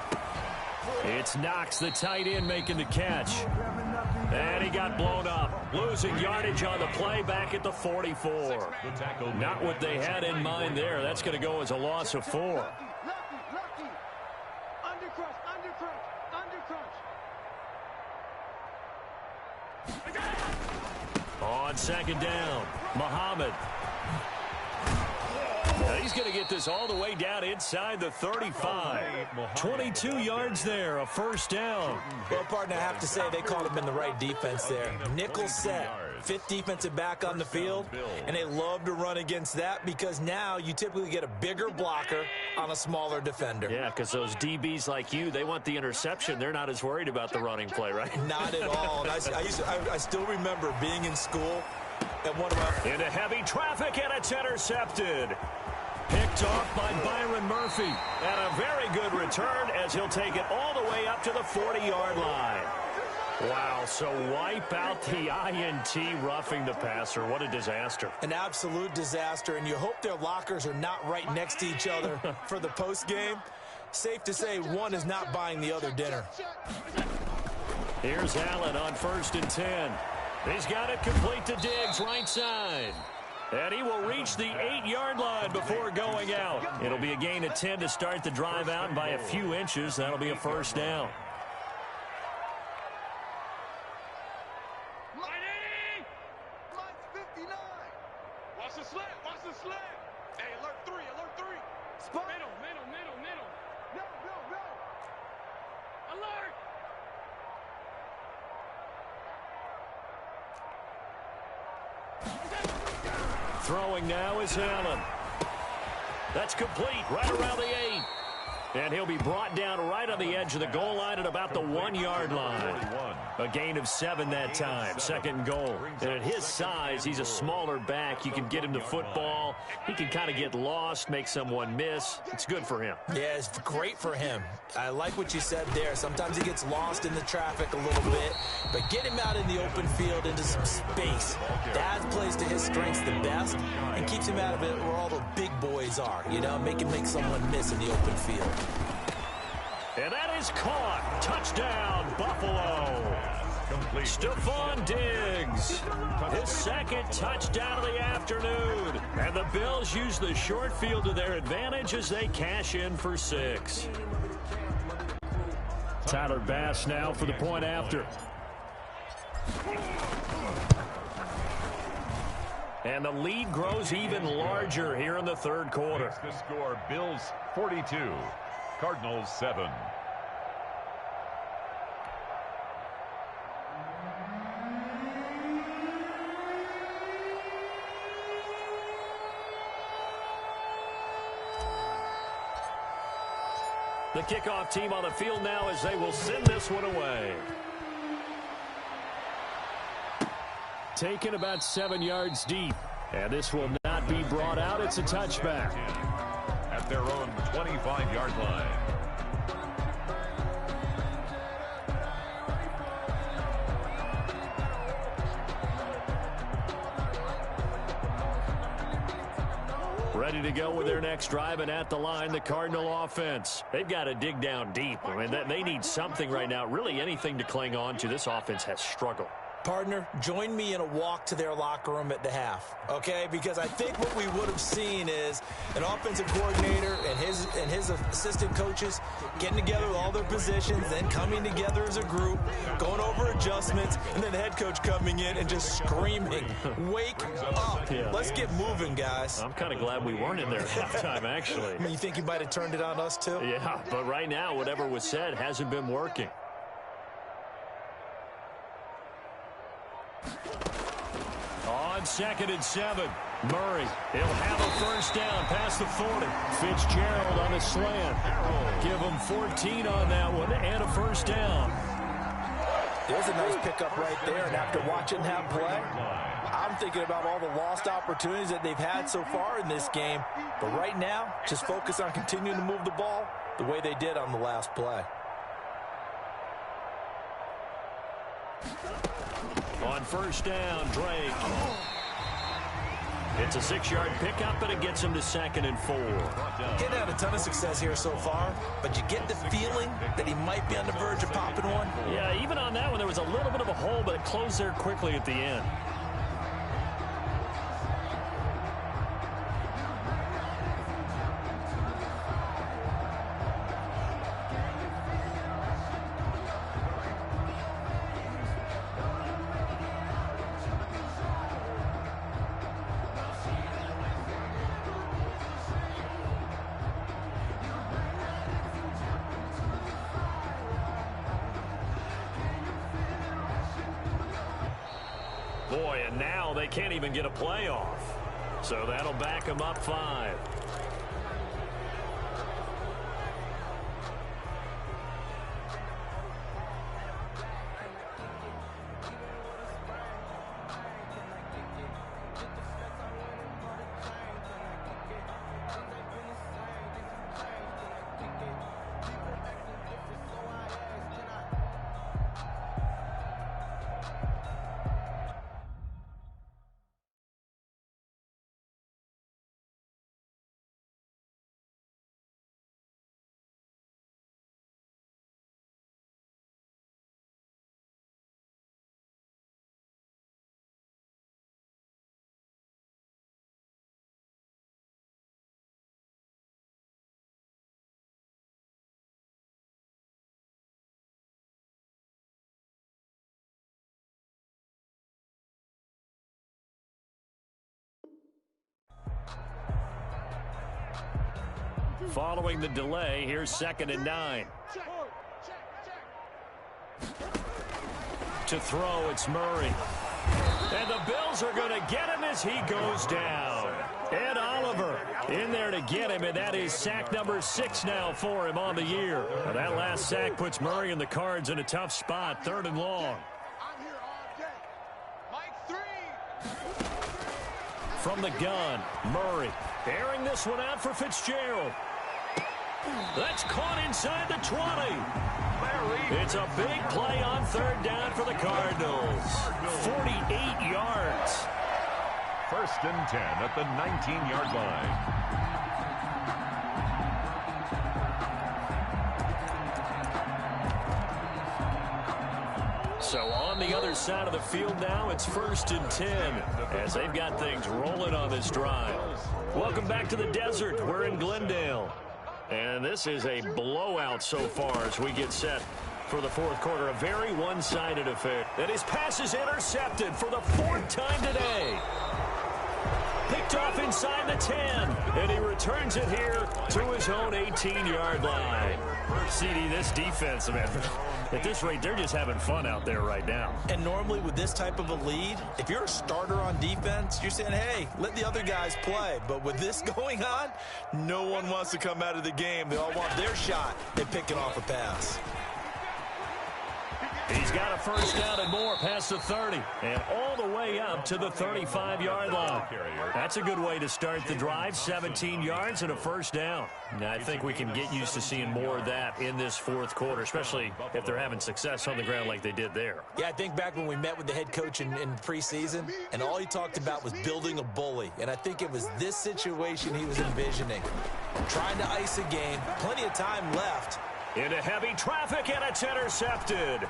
Speaker 1: It's Knox, the tight end, making the catch. And he got blown up. Losing yardage on the play back at the 44. Not what they had in mind there. That's going to go as a loss of 4.
Speaker 4: Lucky. Undercrunch.
Speaker 1: On 2nd down, Muhammad. Now he's going to get this all the way down inside the 35. 22 yards there, a first down.
Speaker 3: Well, partner, I have to say they called him in the right defense there. Nickel set, fifth defensive back on the field, and they love to run against that because now you typically get a bigger blocker on a smaller defender.
Speaker 1: Yeah, because those DBs like you, they want the interception. They're not as worried about the running play, right?
Speaker 3: Not at all. And I still remember being in school at one of my...
Speaker 1: Into heavy traffic, and it's intercepted. Picked off by Byron Murphy. And a very good return as he'll take it all the way up to the 40-yard line. Wow, so wipe out the INT roughing the passer. What a disaster.
Speaker 3: An absolute disaster, and you hope their lockers are not right next to each other for the postgame. Safe to say one is not buying the other dinner.
Speaker 1: Here's Allen on 1st and 10. He's got it complete to Diggs, right side. And he will reach the 8-yard line before going out. It'll be a gain of 10 to start the drive out by a few inches. That'll be a first down.
Speaker 4: Watch the slant. Watch the slant. Hey, alert 3. Alert 3. Spot. Middle. No. Alert.
Speaker 1: Throwing now is Allen. That's complete right around the 8. And he'll be brought down right on the edge of the goal line at about the 1-yard line. A gain of 7 that time. 2nd goal. And at his size, he's a smaller back. You can get him the football. He can kind of get lost, make someone miss. It's good for him.
Speaker 3: Yeah, it's great for him. I like what you said there. Sometimes he gets lost in the traffic a little bit, but get him out in the open field into some space. That plays to his strengths the best and keeps him out of it where all the big boys are, you know, make someone miss in the open field.
Speaker 1: And that is caught. Touchdown, Buffalo. Stephon Diggs, his 2nd touchdown of the afternoon. And the Bills use the short field to their advantage as they cash in for 6. Tyler Bass now for the point after. And the lead grows even larger here in the 3rd quarter.
Speaker 2: Makes the score Bills 42, Cardinals 7.
Speaker 1: The kickoff team on the field now as they will send this one away. Taken about 7 yards deep. And this will not be brought out. It's a touchback.
Speaker 2: At their own 25-yard line.
Speaker 1: Ready to go with their next drive, and at the line, the Cardinal offense. They've got to dig down deep. I mean, they need something right now, really anything to cling on to. This offense has struggled.
Speaker 3: Partner, join me in a walk to their locker room at the half, okay? Because I think what we would have seen is an offensive coordinator and his assistant coaches getting together with all their positions, then coming together as a group, going over adjustments, and then the head coach coming in and just screaming, "Wake up.
Speaker 1: Yeah.
Speaker 3: Let's get moving, guys."
Speaker 1: I'm kind of glad we weren't in there at halftime, actually.
Speaker 3: I mean, you think he might have turned it on us, too?
Speaker 1: Yeah, but right now, whatever was said hasn't been working. On 2nd and 7, Murray, he'll have a first down past the 40. Fitzgerald on the slant. Give him 14 on that one and a first down.
Speaker 3: There's a nice pickup right there, and after watching that play, I'm thinking about all the lost opportunities that they've had so far in this game. But right now, just focus on continuing to move the ball the way they did on the last play.
Speaker 1: On first down, Drake. It's a 6-yard pickup, but it gets him to 2nd and 4.
Speaker 3: Getting had a ton of success here so far, but you get the feeling that he might be on the verge of popping one.
Speaker 1: Yeah, even on that one, there was a little bit of a hole, but it closed there quickly at the end. Boy, and now they can't even get a playoff. So that'll back them up 5. Following the delay, here's 2nd and 9. To throw, it's Murray. And the Bills are going to get him as he goes down. Ed Oliver in there to get him, and that is sack number 6 now for him on the year. Well, that last sack puts Murray and the Cards in a tough spot, 3rd and long.
Speaker 4: I'm here all day. Mike 3.
Speaker 1: From the gun, Murray airing this one out for Fitzgerald. That's caught inside the 20. It's a big play on 3rd down for the Cardinals. 48 yards.
Speaker 2: 1st and 10 at the 19-yard line.
Speaker 1: So on the other side of the field now, it's 1st and 10 as they've got things rolling on this drive. Welcome back to the desert. We're in Glendale. And this is a blowout so far as we get set for the 4th quarter. A very one-sided affair. And his pass is intercepted for the 4th time today. Picked off inside the 10. And he returns it here to his own 18-yard line. CD, this defense, man, at this rate, they're just having fun out there right now.
Speaker 3: And normally with this type of a lead, if you're a starter on defense, you're saying, hey, let the other guys play. But with this going on, no one wants to come out of the game. They all want their shot at picking off a pass.
Speaker 1: He's got a 1st down and more past the 30 and all the way up to the 35-yard line. That's a good way to start the drive, 17 yards and a 1st down. Now, I think we can get used to seeing more of that in this 4th quarter, especially if they're having success on the ground like they did there.
Speaker 3: Yeah, I think back when we met with the head coach in preseason, and all he talked about was building a bully. And I think it was this situation he was envisioning. Trying to ice a game, plenty of time left.
Speaker 1: Into heavy traffic, and it's intercepted.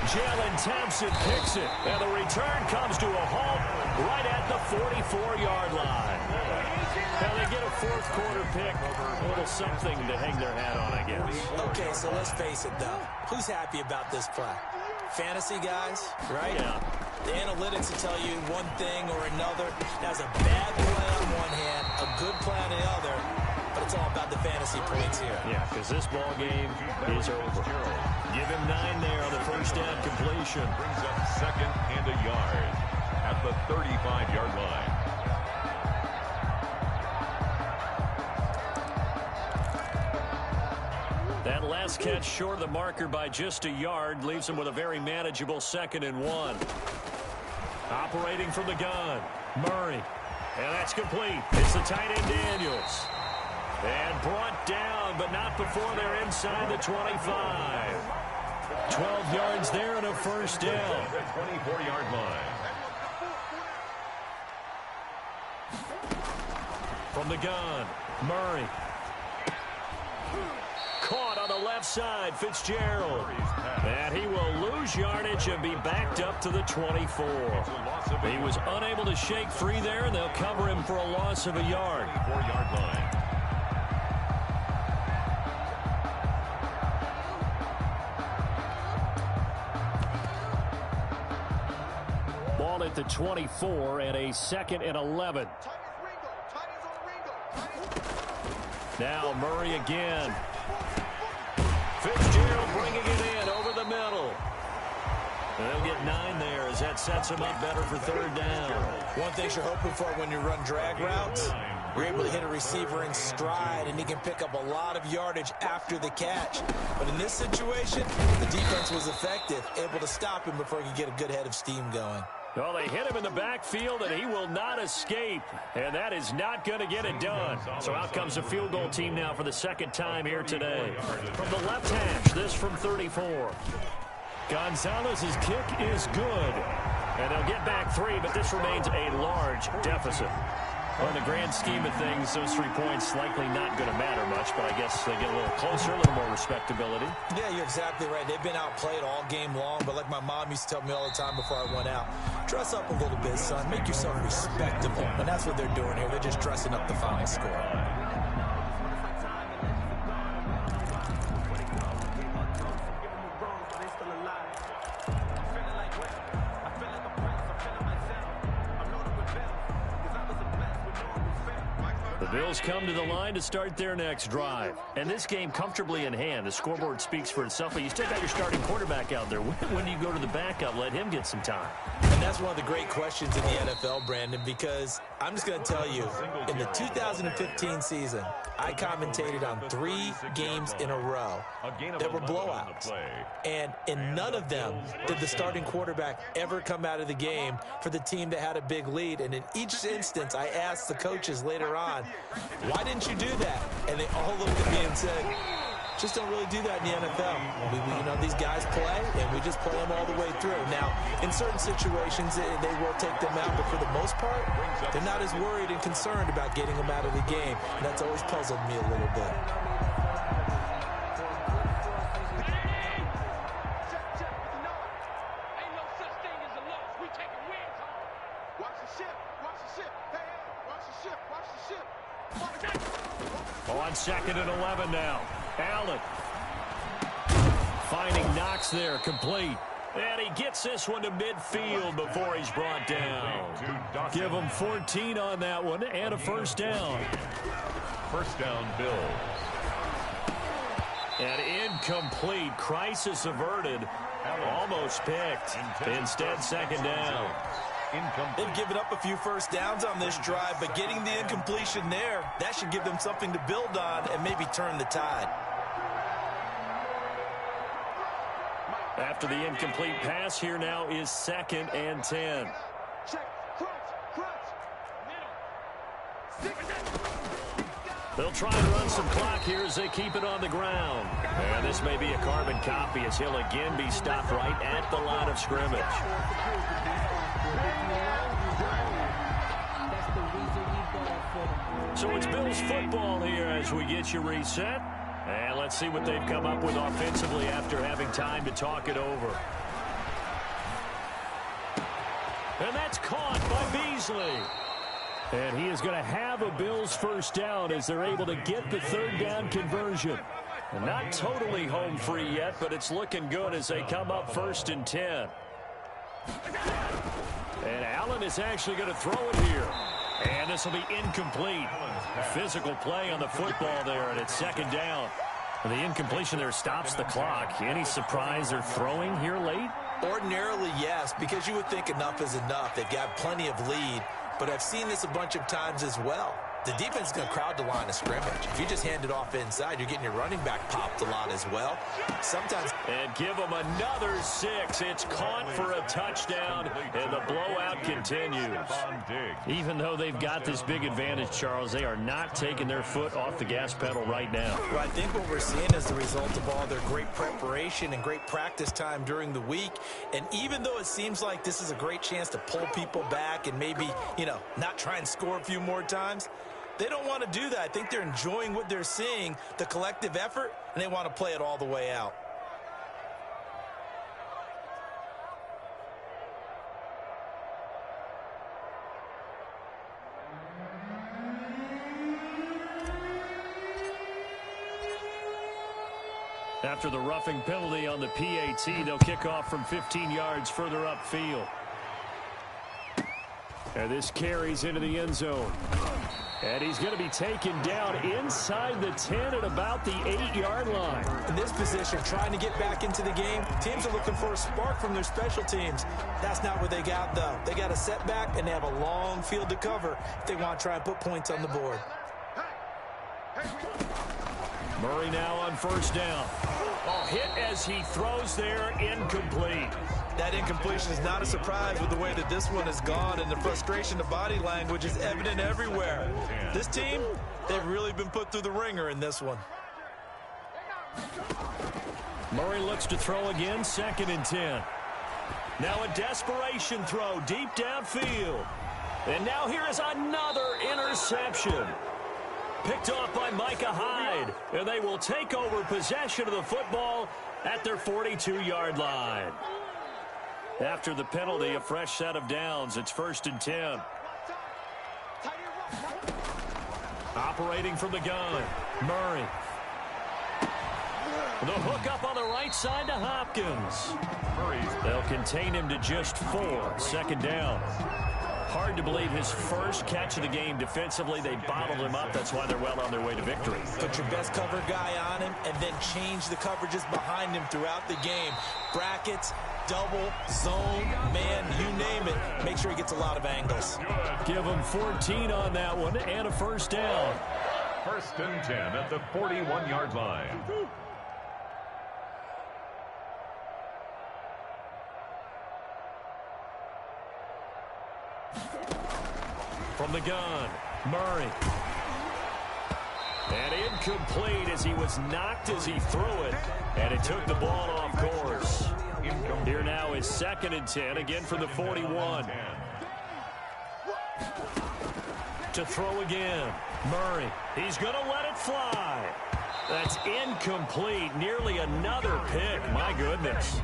Speaker 1: Jalen Thompson picks it, and the return comes to a halt right at the 44-yard line. Now they get a 4th quarter pick, a little something to hang their hat on, I guess.
Speaker 3: Okay, so let's face it, though. Who's happy about this play? Fantasy guys, right?
Speaker 1: Yeah.
Speaker 3: The analytics will tell you one thing or another. That's a bad play on one hand, a good play on the other. But it's all about the fantasy points here. Yeah,
Speaker 1: because this ball game is over. Give him 9 there on the 1st down completion.
Speaker 2: Brings up 2nd and a yard at the 35-yard line.
Speaker 1: That last catch short of the marker by just a yard leaves him with a very manageable 2nd and 1. Operating from the gun, Murray. And that's complete. It's the tight end Daniels. And brought down, but not before they're inside the 25. 12 yards there and a 1st down.
Speaker 2: 24-yard line.
Speaker 1: From the gun, Murray. Caught on the left side, Fitzgerald. And he will lose yardage and be backed up to the 24. He was unable to shake free there, and they'll cover him for a loss of a yard.
Speaker 2: 4-yard line.
Speaker 1: Ball at the 24 and a 2nd and 11. Now Murray again. Fitzgerald bringing it in over the middle. And they'll get 9 there as that sets him up better for third down.
Speaker 3: One thing you're hoping for when you run drag routes, you're able to hit a receiver in stride, and he can pick up a lot of yardage after the catch. But in this situation, the defense was effective, able to stop him before he could get a good head of steam going.
Speaker 1: Well, they hit him in the backfield, and he will not escape. And that is not going to get it done. So out comes a field goal team now for the second time here today. From the left hash, this from 34. Gonzalez's kick is good. And they'll get back 3, but this remains a large deficit. Well, in the grand scheme of things, those 3 points likely not going to matter much, but I guess they get a little closer, a little more respectability.
Speaker 3: Yeah, you're exactly right. They've been outplayed all game long, but like my mom used to tell me all the time before I went out, dress up a little bit, son. Make yourself respectable. And that's what they're doing here. They're just dressing up the final score.
Speaker 1: Bills come to the line to start their next drive. And this game comfortably in hand. The scoreboard speaks for itself, but you still got your starting quarterback out there. When do you go to the backup? Let him get some time.
Speaker 3: And that's one of the great questions in the NFL, Brandon, because I'm just going to tell you, in the 2015 season, I commentated on 3 games in a row that were blowouts. And in none of them did the starting quarterback ever come out of the game for the team that had a big lead. And in each instance, I asked the coaches later on, why didn't you do that? And they all looked at me and said, just don't really do that in the NFL. You know, these guys play, and we just play them all the way through. Now, in certain situations, they will take them out, but for the most part, they're not as worried and concerned about getting them out of the game. And that's always puzzled me a little bit.
Speaker 1: On 2nd and 11 now. Allen finding Knox there, complete. And he gets this one to midfield before he's brought down. Give him 14 on that one and a first down.
Speaker 2: First down, Bills.
Speaker 1: And incomplete. Crisis averted. Almost picked. Instead, second down.
Speaker 3: They've given up a few first downs on this drive, but getting the incompletion there, that should give them something to build on and maybe turn the tide.
Speaker 1: After the incomplete pass, here now is 2nd and 10. They'll try and run some clock here as they keep it on the ground. And this may be a carbon copy as he'll again be stopped right at the line of scrimmage. So it's Bills football here as we get you reset. And let's see what they've come up with offensively after having time to talk it over. And that's caught by Beasley. And he is going to have a Bills first down as they're able to get the third down conversion. And not totally home free yet, but it's looking good as they come up 1st and 10. And Allen is actually going to throw it here. And this will be incomplete. Physical play on the football there, and it's 2nd down. And the incompletion there stops the clock. Any surprise they're throwing here late?
Speaker 3: Ordinarily, yes, because you would think enough is enough. They've got plenty of lead, but I've seen this a bunch of times as well. The defense is going to crowd the line of scrimmage. If you just hand it off inside, you're getting your running back popped a lot as well. Sometimes.
Speaker 1: And give them another 6. It's caught for a touchdown, and the blowout continues. Even though they've got this big advantage, Charles, they are not taking their foot off the gas pedal right now.
Speaker 3: Well, I think what we're seeing is the result of all their great preparation and great practice time during the week. And even though it seems like this is a great chance to pull people back and maybe, not try and score a few more times, they don't want to do that. I think they're enjoying what they're seeing, the collective effort, and they want to play it all the way out.
Speaker 1: After the roughing penalty on the PAT, they'll kick off from 15 yards further upfield. And this carries into the end zone. And he's going to be taken down inside the 10 at about the 8-yard line.
Speaker 3: In this position, trying to get back into the game, teams are looking for a spark from their special teams. That's not what they got, though. They got a setback, and they have a long field to cover if they want to try and put points on the board.
Speaker 1: Murray now on first down. Oh, hit as he throws there, incomplete.
Speaker 3: That incompletion is not a surprise with the way that this one has gone, and the frustration of body language is evident everywhere. This team, they've really been put through the ringer in this one.
Speaker 1: Murray looks to throw again, 2nd and 10. Now a desperation throw deep downfield. And now here is another interception. Picked off by Micah Hyde, and they will take over possession of the football at their 42-yard line. After the penalty, a fresh set of downs. It's 1st and 10. Operating from the gun, Murray. The hook up on the right side to Hopkins. They'll contain him to just 4. 2nd down. Hard to believe his first catch of the game defensively. They bottled him up. That's why they're well on their way to victory.
Speaker 3: Put your best cover guy on him and then change the coverages behind him throughout the game. Brackets, double, zone, man, you name it. Make sure he gets a lot of angles.
Speaker 1: Give him 14 on that one and a 1st down.
Speaker 2: 1st and 10 at the 41-yard line.
Speaker 1: From the gun, Murray. And incomplete as he was knocked as he threw it. And it took the ball off course. Here now is 2nd and 10, again from the 41. To throw again, Murray. He's going to let it fly. That's incomplete. Nearly another pick. My goodness.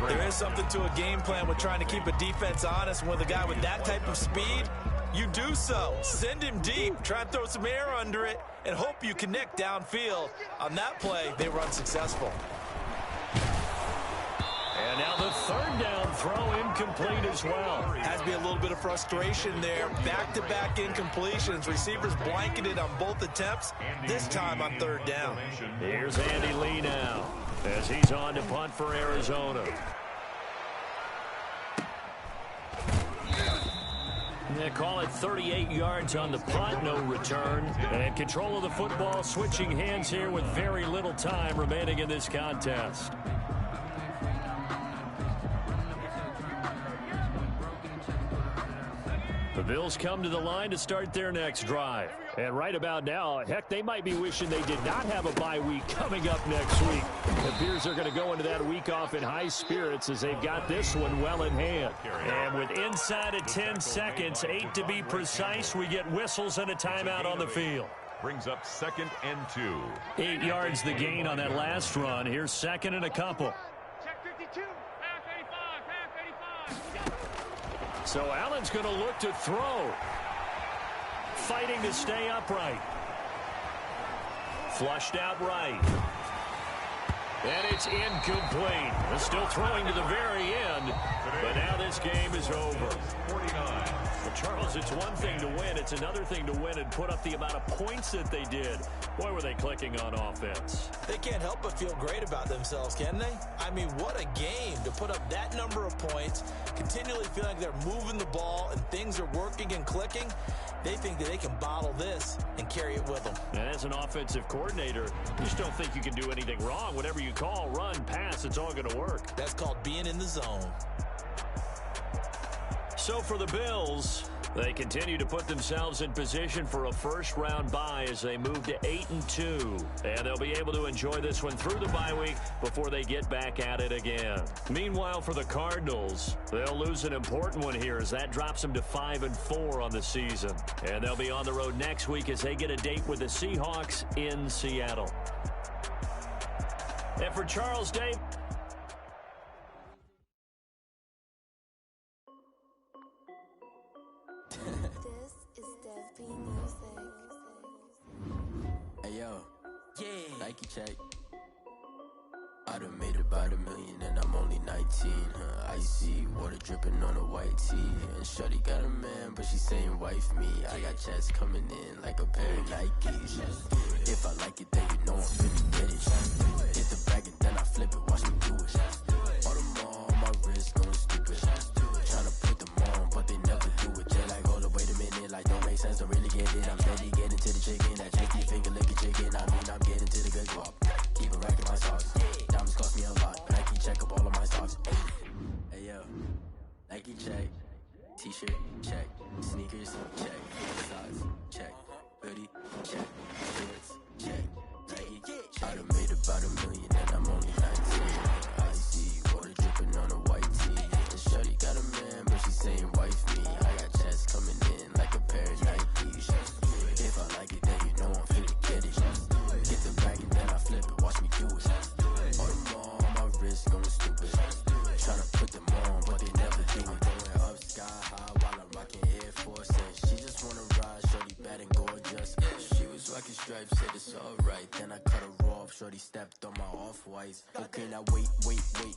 Speaker 3: There is something to a game plan with trying to keep a defense honest. With a guy with that type of speed, you do so. Send him deep. Try and throw some air under it and hope you connect downfield. On that play, they were unsuccessful.
Speaker 1: And now the 3rd down throw incomplete as well.
Speaker 3: Has to be a little bit of frustration there. Back-to-back incompletions. Receivers blanketed on both attempts, this time on 3rd down.
Speaker 1: Here's Andy Lee now as he's on to punt for Arizona. They call it 38 yards on the punt, no return. And control of the football, switching hands here with very little time remaining in this contest. The Bills come to the line to start their next drive. And right about now, heck, they might be wishing they did not have a bye week coming up next week. It appears they're going to go into that week off in high spirits as they've got this one well in hand. And with inside of 10 seconds, 8 to be precise, we get whistles and a timeout on the field.
Speaker 2: Brings up 2nd and 2.
Speaker 1: 8 yards the gain on that last run. Here's 2nd and a couple.
Speaker 4: Check 52. Half 85.
Speaker 1: So Allen's going to look to throw. Fighting to stay upright. Flushed out right. And it's incomplete. They're still throwing to the very end. But now this game is over.
Speaker 2: 49.
Speaker 1: Well, Charles, it's one thing to win. It's another thing to win and put up the amount of points that they did. Boy, were they clicking on offense.
Speaker 3: They can't help but feel great about themselves, can they? I mean, what a game to put up that number of points, continually feeling like they're moving the ball and things are working and clicking. They think that they can bottle this and carry it with them.
Speaker 1: And as an offensive coordinator, you just don't think you can do anything wrong. Whatever you call, run, pass, it's all going to work.
Speaker 3: That's called being in the zone.
Speaker 1: So for the Bills, they continue to put themselves in position for a first-round bye as they move to 8-2. And they'll be able to enjoy this one through the bye week before they get back at it again. Meanwhile, for the Cardinals, they'll lose an important one here as that drops them to 5-4 on the season. And they'll be on the road next week as they get a date with the Seahawks in Seattle. And for Charles, Dave.
Speaker 5: Hey yo, yeah, Nike check. I done made about $1 million and I'm only 19. Icy water dripping on a white tee. And shorty got a man, but she saying wife me. I got checks coming in like a pair of Nikes. If I like it, then you know I'm finna get it. Hit the bag and then I flip it, watch me do it. All them on my wrist going stupid. Tryna put them on, but they never do it. They like, hold up, wait a minute, like don't make sense, don't really get it. I'm steady getting to the chicken, that tasty finger licking chicken. I mean, I'm getting to the good guap. Keep a rack in my socks. Diamonds cost me a lot. Nike check up all of my stocks. Hey yo, Nike check. T-shirt check. Sneakers check. Socks check. Hoodie check. Shorts check. Nike check. I done made about $1 million and I'm only 19. Icy water dripping on a white tee. And shorty got a man, but she saying wife me. I got checks coming in like a pair of Nikes. If I like it, then you know I'm finna get it. Get the bag and then I flip it, watch me do it. All them on my wrist going stupid. Tryna put them on, but they never do it. Going up sky high while I'm rocking Air Force. And she just wanna ride, shorty bad and gorgeous. She was rocking stripes, said it's alright. Then I cut her off, shorty stepped on my off-whites. Okay, now wait.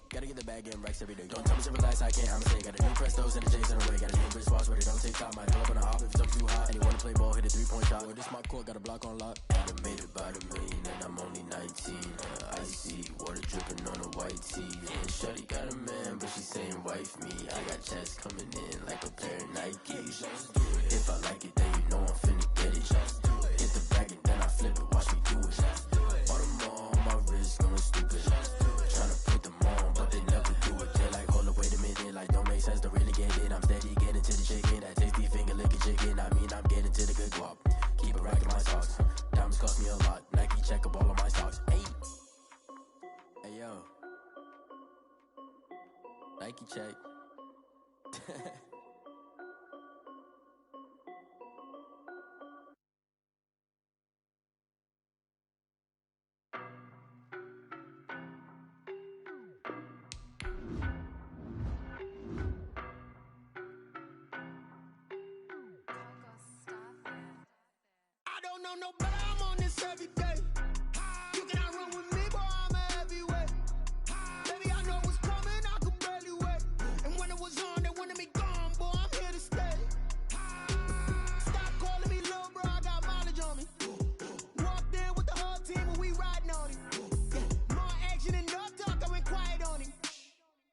Speaker 5: Gotta get the bag and racks every day. Don't tell me to relax, I can't, I'm saying. Got a new Prestos and a J's in the way. Got a new bitch watch, but it don't take time. Might pull up on a hop if it's up too high. And you wanna play ball, hit a 3-point shot. Or this my court, got a block on lock. I done made about $1 million and I'm only 19. Icy water dripping on a white tee. And shorty got a man, but she saying wife me. I got checks coming in like a pair of Nikes. If I like it, then you know I'm finna get it. Hit the bag and then I flip it, watch me do it. All them on my wrist going stupid. Tryna put them on, but they never do it. They're like, hold up, wait a minute, like don't make sense, don't really get it. I'm steady getting to the chicken, that tasty finger licking chicken. I mean, I'm getting to the good guap. Keep a rack in my socks. Diamonds cost me a lot. Nike check up all of my stocks. Hey yo, Nike check.
Speaker 6: I don't know no better, I'm on this every day. You cannot run with me, boy, I'm a heavyweight. Baby, I know what's coming, I could barely wait. And when it was on, they wanted me gone, boy, I'm here to stay. Stop calling me little bro, I got mileage on me. Walked in with the whole team and we riding on it. More action and no talk, I went quiet on him.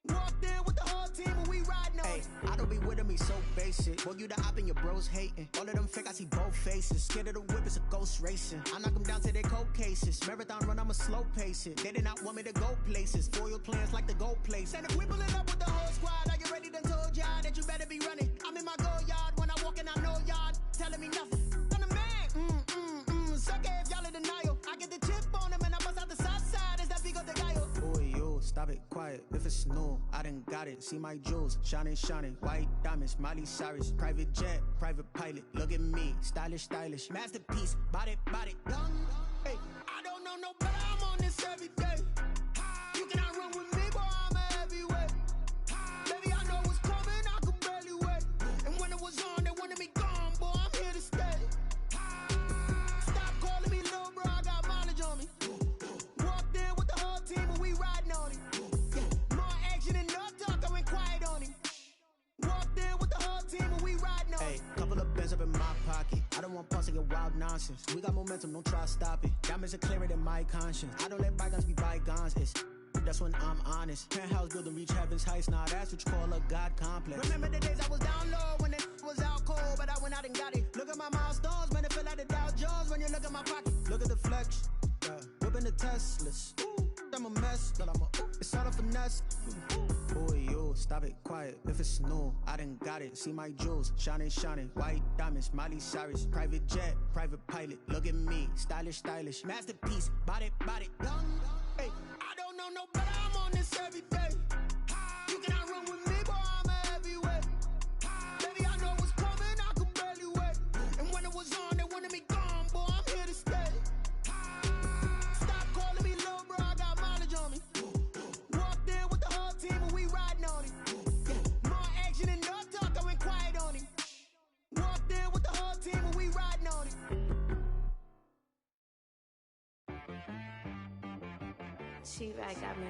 Speaker 6: Walked in with the whole team and we riding on it.
Speaker 7: I don't be with him, he's so basic. Boy, you the op and your bros hating. All of them fake, I see both faces. Scared of the whip, it's a ghost racing. I knock them down to their cold cases. Marathon run, I'ma slow pace it. They did not want me to go places. Foil plans like the gold place.
Speaker 6: And if we pulling up with the whole squad, I get ready to told y'all that you better be running. I'm in my go yard when I walk in, I know y'all telling me nothing. I'm the man, sucker if y'all in denial. I get the chip on them and I bust out the south side. Is that Vigo de Gallo?
Speaker 7: Boy, yo, stop it, quiet. If it's new, I done got it. See my jewels, shining, white diamonds, Miley Cyrus, private jet, private pilot. Look at me, stylish, masterpiece, body, young.
Speaker 6: Hey, I don't know no better, I'm on this every day. You cannot run with me, boy, I'm a heavyweight. Baby, I know what's coming, I could barely wait. And when it was on, they wanted me gone, boy, I'm here to stay. Stop calling me little bro, I got mileage on me. Walked in with the whole team and we riding on it. More action and no talk, I went quiet on him. Walked in with the whole team and we riding on it.
Speaker 7: Hey, couple of bands up in my pocket. I don't want pause to get wild nonsense. We got momentum, don't try to stop it. Diamonds are clearer than my conscience. I don't let bygones be bygones. That's when I'm honest. Penthouse building, reach heaven's heights. Now that's what you call a God complex.
Speaker 6: Remember the days I was down low when it was out cold, but I went out and got it. Look at my milestones, man, it feel like the Dow Jones when you look at my pocket.
Speaker 7: Look at the flex, yeah. Whipping the Teslas. I'm a mess, but it's all a finesse. Boy, yo, stop it, quiet. If it's new, I done got it. See my jewels, shining, white diamonds, Miley Cyrus, private jet, private pilot. Look at me, stylish, masterpiece, body, young.
Speaker 6: Hey, I don't know no better, I'm on this every day. You cannot run with me, boy, I'm a heavyweight. Baby, I know what's coming, I could barely wait. And when it was on, they wanted me gone, boy, I'm here to stay. Stop calling me little bro, I got mileage on me. Walked in with the whole team and we riding on it. More action and no talk, I went quiet on him. Walked in with the whole team and we riding on it.
Speaker 8: T-Rack got me.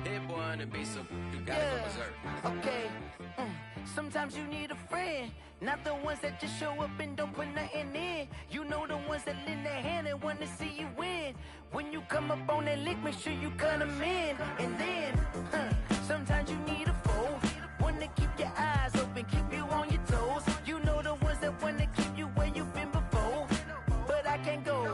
Speaker 5: Hit boy on the beat, so you gotta go berserk.
Speaker 6: Okay. Sometimes you need a friend, not the ones that just show up and don't put nothing in. You know the ones that lend their hand and want to see you win. When you come up on that lick, make sure you cut them in. And then, sometimes you need a foe, one to keep your eyes open, keep you on your toes. You know the ones that want to keep you where you've been before. But I can't go,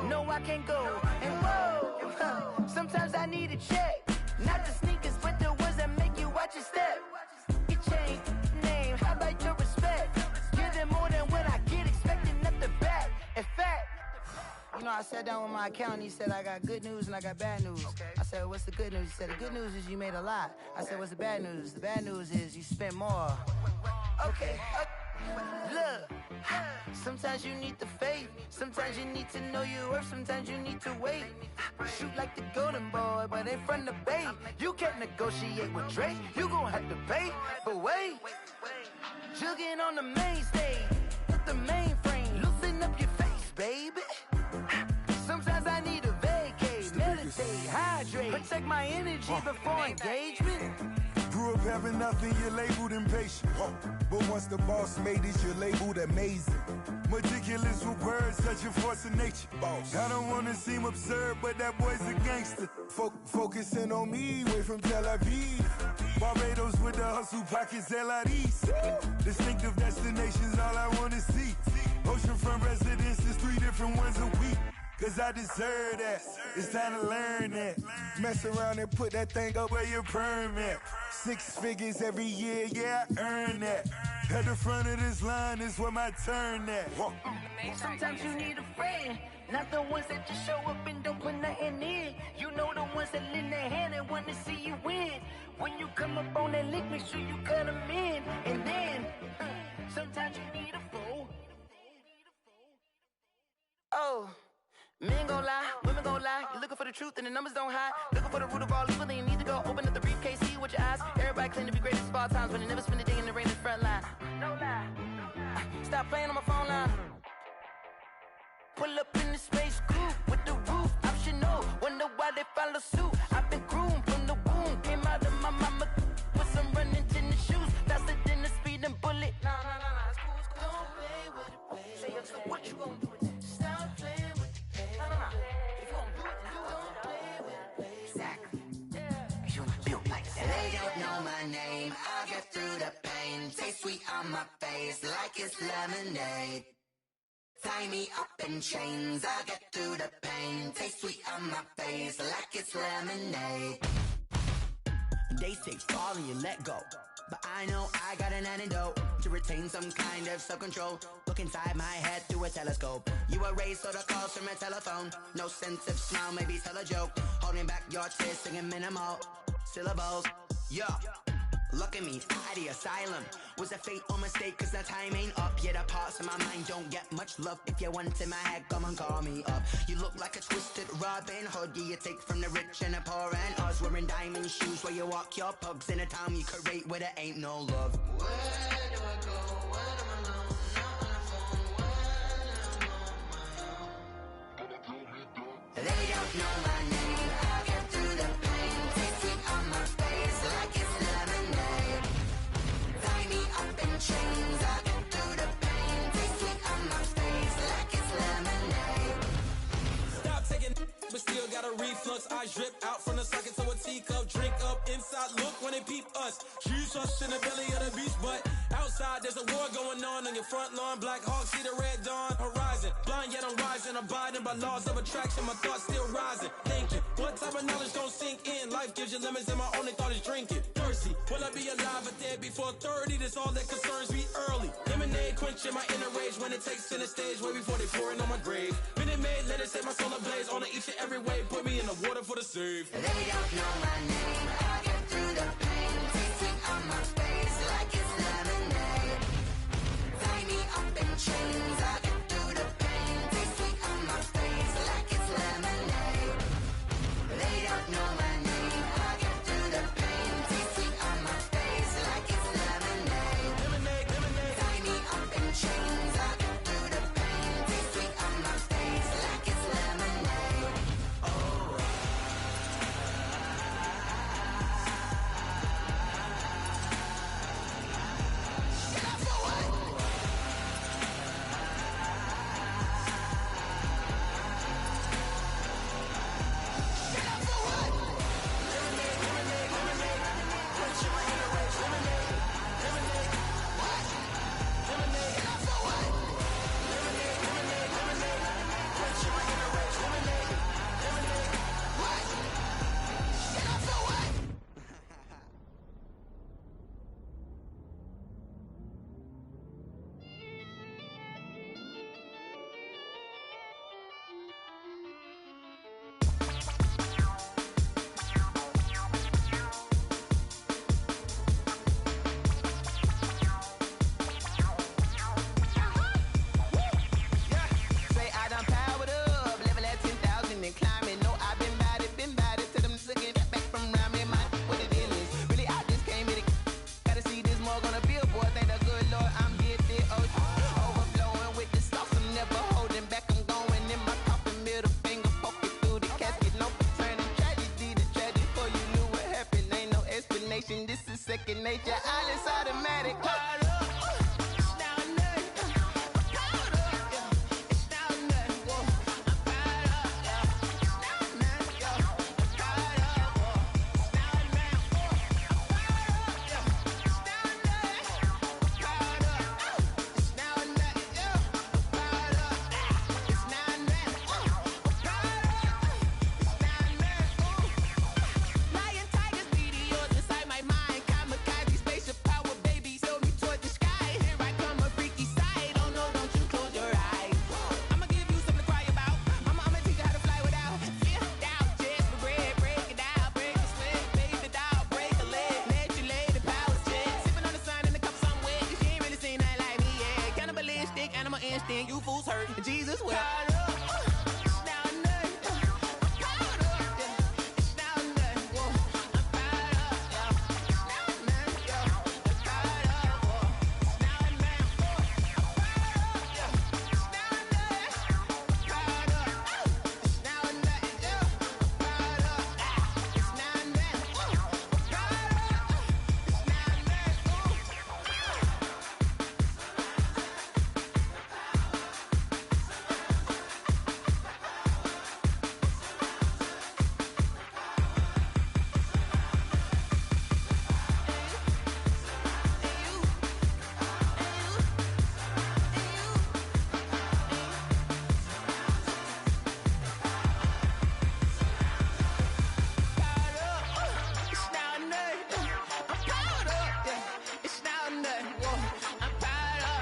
Speaker 6: no I can't go. And whoa, sometimes I need a check. Not the sneakers, but the ones that make you watch your step. Your chain, name, how about your respect? Give them more than what I get, expecting nothing back. In fact, you know, I sat down with my accountant, he said, I got good news and I got bad news. I said, what's the good news? He said, the good news is you made a lot. I said, what's the bad news? The bad news is you spent more. Okay. Look, sometimes you need the faith, sometimes you need to know your worth, sometimes you need to wait. Shoot like the golden boy, but ain't from the bay. You can't negotiate with Drake, you gon' have to pay. But wait, jugging on the main stage, with the mainframe, loosen up your face, baby. Sometimes I need a vacate, meditate, hydrate, protect my energy before engagement.
Speaker 9: Grew up having nothing, you're labeled impatient. But once the boss made it, you're labeled amazing. Meticulous with words, such a force of nature. I don't wanna seem absurd, but that boy's a gangster. Focusing on me, way from Tel Aviv. Barbados with the hustle pockets, LIDs. Distinctive destinations, all I wanna see. Oceanfront residences, 3 different ones a week. Cause I deserve that, it's time to learn that. Mess around and put that thing up where your permit. 6 figures every year, yeah, I earn that. At the front of this line is where my turn at.
Speaker 6: Sometimes you need a friend, not the ones that just show up and don't put nothing in. You know the ones that lend their hand and want to see you win. When you come up on that lick, make sure you cut them in. And then, sometimes you need a foe. Oh. Men gon' lie, women gon' lie. You're looking for the truth and the numbers don't hide. Looking for the root of all evil, then you need to go open up the briefcase, see with your eyes. Everybody claim to be great at small times, but they never spend a day in the rain in the front line. No lie. Stop playing on my phone line. Pull up in the space coupe with the roof optional. Wonder why they follow suit. I've been groomed from the womb. Came out of my mama with some running tennis shoes. Faster than the speeding bullet. No, it's cool, it's cool. Don't play with it, baby. Say, so what you gon' do? Stop playing.
Speaker 10: They don't know my name, I'll get through the pain. Taste sweet on my face like it's lemonade. Tie me up in chains, I'll get through the pain. Taste sweet on my face like it's lemonade.
Speaker 6: They say fall and you let go, but I know I got an antidote to retain some kind of self-control. Look inside my head through a telescope. You erase all the calls from a telephone. No sense of smile, maybe tell a joke. Holding back your tears, singing minimal syllables. Yeah, look at me, at the asylum. Was a fate or mistake, cause the time ain't up. Yet the parts of my mind don't get much love. If you want in my head, come and call me up. You look like a twisted Robin Hood. Yeah, you take from the rich and the poor and us. Wearing diamond shoes where you walk your pugs in a town you create where there ain't no love.
Speaker 10: Where do I go when I'm alone? Not on the phone when I'm on my own. They don't know my name, I'll get through the pain. Taste sweet on my face like it's lemonade. Tie me up in chains, I'll get through the pain. Taste sweet on my face like it's lemonade.
Speaker 11: Stop taking but still got a reflux. I drip out from the socket to a teacup. Drink up inside, look when they peep us. Shoes us in the belly of the beach, but outside there's a war going on your front lawn. Black Hawk, see the red dawn horizon. Blind yet I'm rising, abiding by laws of attraction. My thoughts still rising, thinking what type of knowledge don't sink in. Life gives you limits and my only thought is drinking. Thirsty, will I be alive or dead before 30? That's all that concerns me early. Lemonade quenching my inner rage when it takes center stage way before they pour it on my grave. Minute Maid, let it set my soul ablaze on each and every way. Put me in the water for the save.
Speaker 10: They don't know my name, I'll get through the pain. Taste sweet on my face like it's lemonade. Tie me up in chains, I'll get through the pain. Taste sweet on my face like it's lemonade. They don't know my name, I'll get through the pain. Taste sweet on my face like it's lemonade. Tie me up in chains, I'll get through the pain.
Speaker 6: second nature. All is automatic. Caught up. It's now or nothing. Caught up. Yeah. It's now or nothing. Whoa. I'm caught up. Yeah. It's now or nothing. Yo. I'm caught up. Whoa. It's now or nothing. Whoa. I'm caught up. Yeah. It's now or nothing. Caught up. It's now or nothing. Yo. I'm caught up. It's now or nothing. Whoa. I'm caught up. It's now or nothing. Lion, tigers, meteors inside my mind. Kamikaze, spaceship power, baby, sail me toward the sky. Here I come, a freaky side. Oh no, don't you close your eyes. I'ma give you something to cry about. I'ma teach you how to fly without fear, doubt, just regret. Break it out, break the sweat, baby, doll, break a leg. Let you lay the power jet. Sipping on the sun in the cup somewhere. You ain't really seen that like me, yeah. Cannibalistic, animal instinct, you fools hurt. Jesus wept. It's now or nothing. Caught up, yeah. It's now or nothing. Whoa. I'm caught up, yeah. It's now or nothing, yo. I'm caught up, whoa. It's now or nothing, whoa. I'm caught up, yeah. It's now or nothing. Caught up, it's now or nothing, yo. I'm caught up,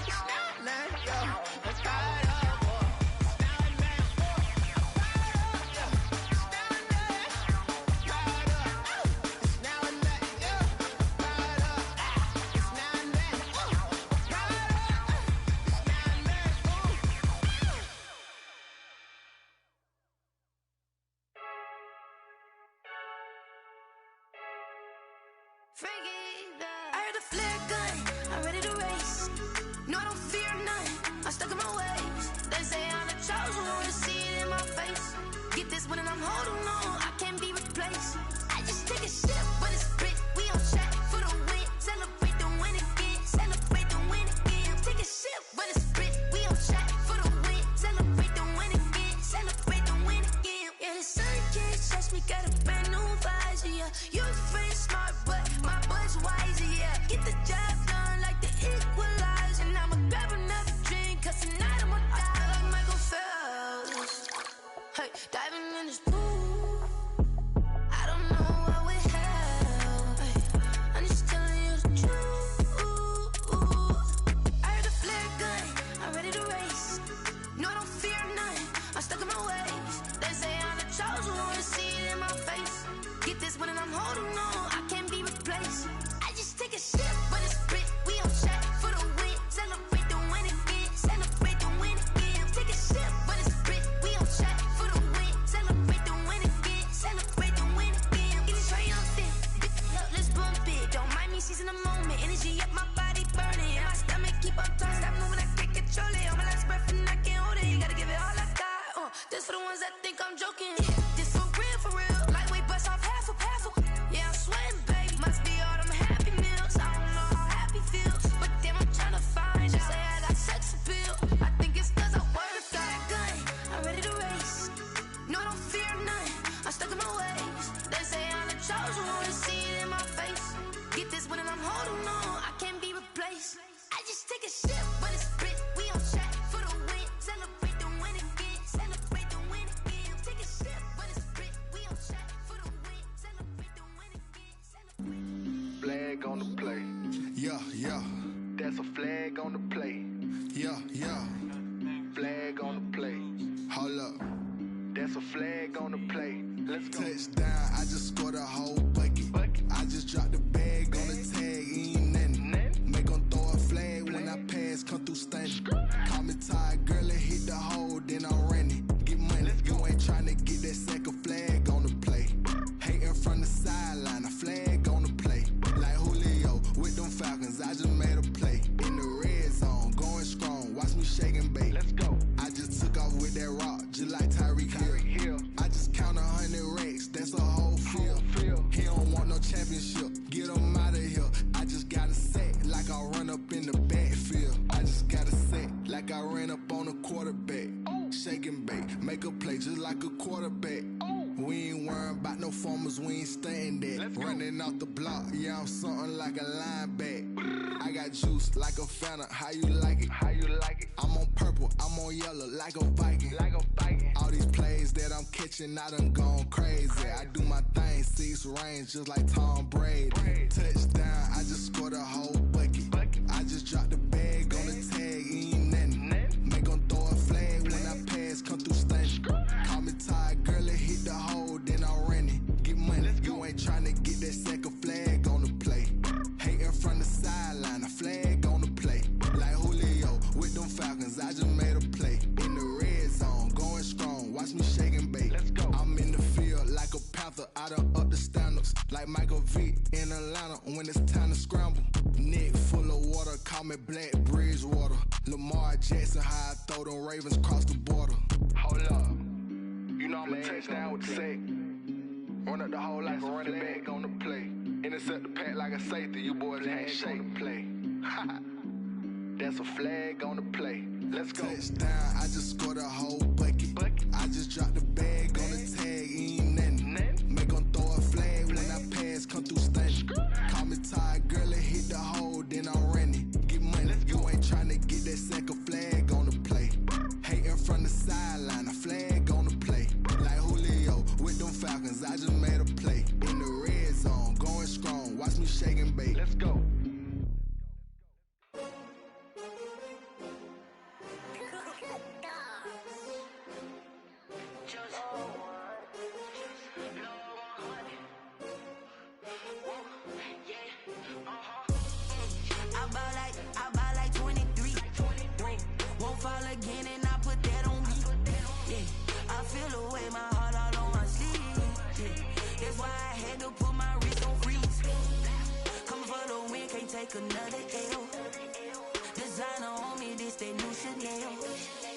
Speaker 6: it's now or nothing, whoa. I'm caught up, it's now or I heard the flare gun, I'm ready to race. No, I don't fear none, I'm stuck in my ways. They say I'm the chosen one, to see it in my face. Get this one and I'm holding on, I can't be replaced. I just take a sip, but it's split, we on track for the win. Celebrate the win again, celebrate the win again. Take a sip, but it's split, we on track for the win. Celebrate the win again, celebrate the win again. Yeah, the sun can't touch me, got a brand new visor, yeah. You're friend smart, but my butt's wiser, yeah. Get the job done like the equalizer. And I'ma grab another drink, cause tonight I'ma die like Michael Phelps. Hey, diving in this pool, I don't know what we have. Hey, I'm just telling you the truth. I heard the flare gun, I'm ready to race. No, I don't fear none, I'm stuck in my ways. They say I'm the chosen one, to see it in my face. Get this one and I'm holding on, I can't be replaced. I just take a sip, but it's split, we on track for the win. Celebrate the win again, celebrate the win again. Take a sip, but it's split, we on track for the win. Celebrate the win again, celebrate the win again. Getting triumphant, look, let's bump it. Don't mind me seizing the moment, energy up my body burning. And my stomach keep on turning, stop moving, I can't control it. On my last breath and I can't hold it, you gotta give it all I got. This for the ones that think I'm joking. This for real, lightweight bust off half a. Yeah, I'm sweating, baby. Must be all them happy meals. I don't know how happy feels, but damn, I'm trying to find out. Say I got sex appeal. I think it's cause I work a gun. I'm ready to race. No, I don't fear none. I'm stuck in my ways. They say I'm the chosen one, to see it in my face. Get this one and I'm holding on, I can't be replaced. I just take a sip, but it's split. We on track for the win. Celebrate the win again. Celebrate the win again. Take a sip, but it's split. We on track for the win. Celebrate the win again.
Speaker 8: Flag on the play.
Speaker 9: Yeah, yeah.
Speaker 8: That's a flag on the play.
Speaker 9: Yeah, yeah.
Speaker 8: Flag on the play.
Speaker 9: Hold up.
Speaker 8: That's a flag on the play. Let's go.
Speaker 9: Touchdown, I just scored a whole bucket. I just dropped the bag on the tag, ain't nothing. Make 'em throw a flag when I pass, come through stunning. Call me tired, girl, and hit the hole, then I'm running. Get money, you ain't tryna get that second flag on the play. Hating from the sideline, a flag on the play. Like Julio with them Falcons, I just made a play. In the red zone, going strong, watch me shake and bake.
Speaker 8: Let's go.
Speaker 9: I just took off with that rock, just like Tyreek Hill. I just count 100 racks, that's a whole field. He don't want no championship, get him out
Speaker 8: shake and bake. Make a play just like a quarterback. We ain't worrying about no formers, we ain't staying there. Running off the block, yeah, I'm something like a linebacker. I got juice like a Fanta, how you like it? How you like it? I'm on purple, I'm on yellow like a Viking. Like a Viking. All these plays that I'm catching, I done gone crazy. I do my thing, 6 range just like Tom Brady. Touchdown, I just scored a whole bucket. I just dropped the bag on the tag, ain't nothing. Make 'em throw a flag when I pass, come through stunning. Call me tired, girl, it hit the hole, then I ran it. Get money, you ain't tryna get that second flag on the play. Hating from the sideline, a flag on the play. Like Julio with them Falcons, I just made a play. In the red zone, going strong, watch me shake and bake. Let's go. I'm in the field like a Panther, I done up the standards. Like Michael Vick in Atlanta when it's time to scramble. Neck full of water, call me Black Bridgewater. Lamar Jackson, how I throw them Ravens cross the border. Hold up, you know I'm a touchdown with the sack. Run up the whole like a running back on the play. Intercept the pack like a safety, you boys ain't shake the play. That's a flag on the play. Let's go. Touchdown, I just scored a whole bucket. I just dropped the bag on the tag, ain't nothing. Make 'em throw a flag when I pass, come through stunning. Call me tired, girl, it hit the hole, then I ran it. Get money, you ain't tryna get that second flag on the play. Hating from the sideline, a flag on the play. Like Julio with them Falcons, I just made a play. In the red zone, going strong, watch me shake and bake. Let's go.
Speaker 5: I buy like 23. Won't fall again and I put that on me. Yeah, I feel the way, my heart all on my sleeve. Yeah, that's why I had to put my wrist on freeze. Coming for the win, can't take another L. Designer on me, this that new Chanel.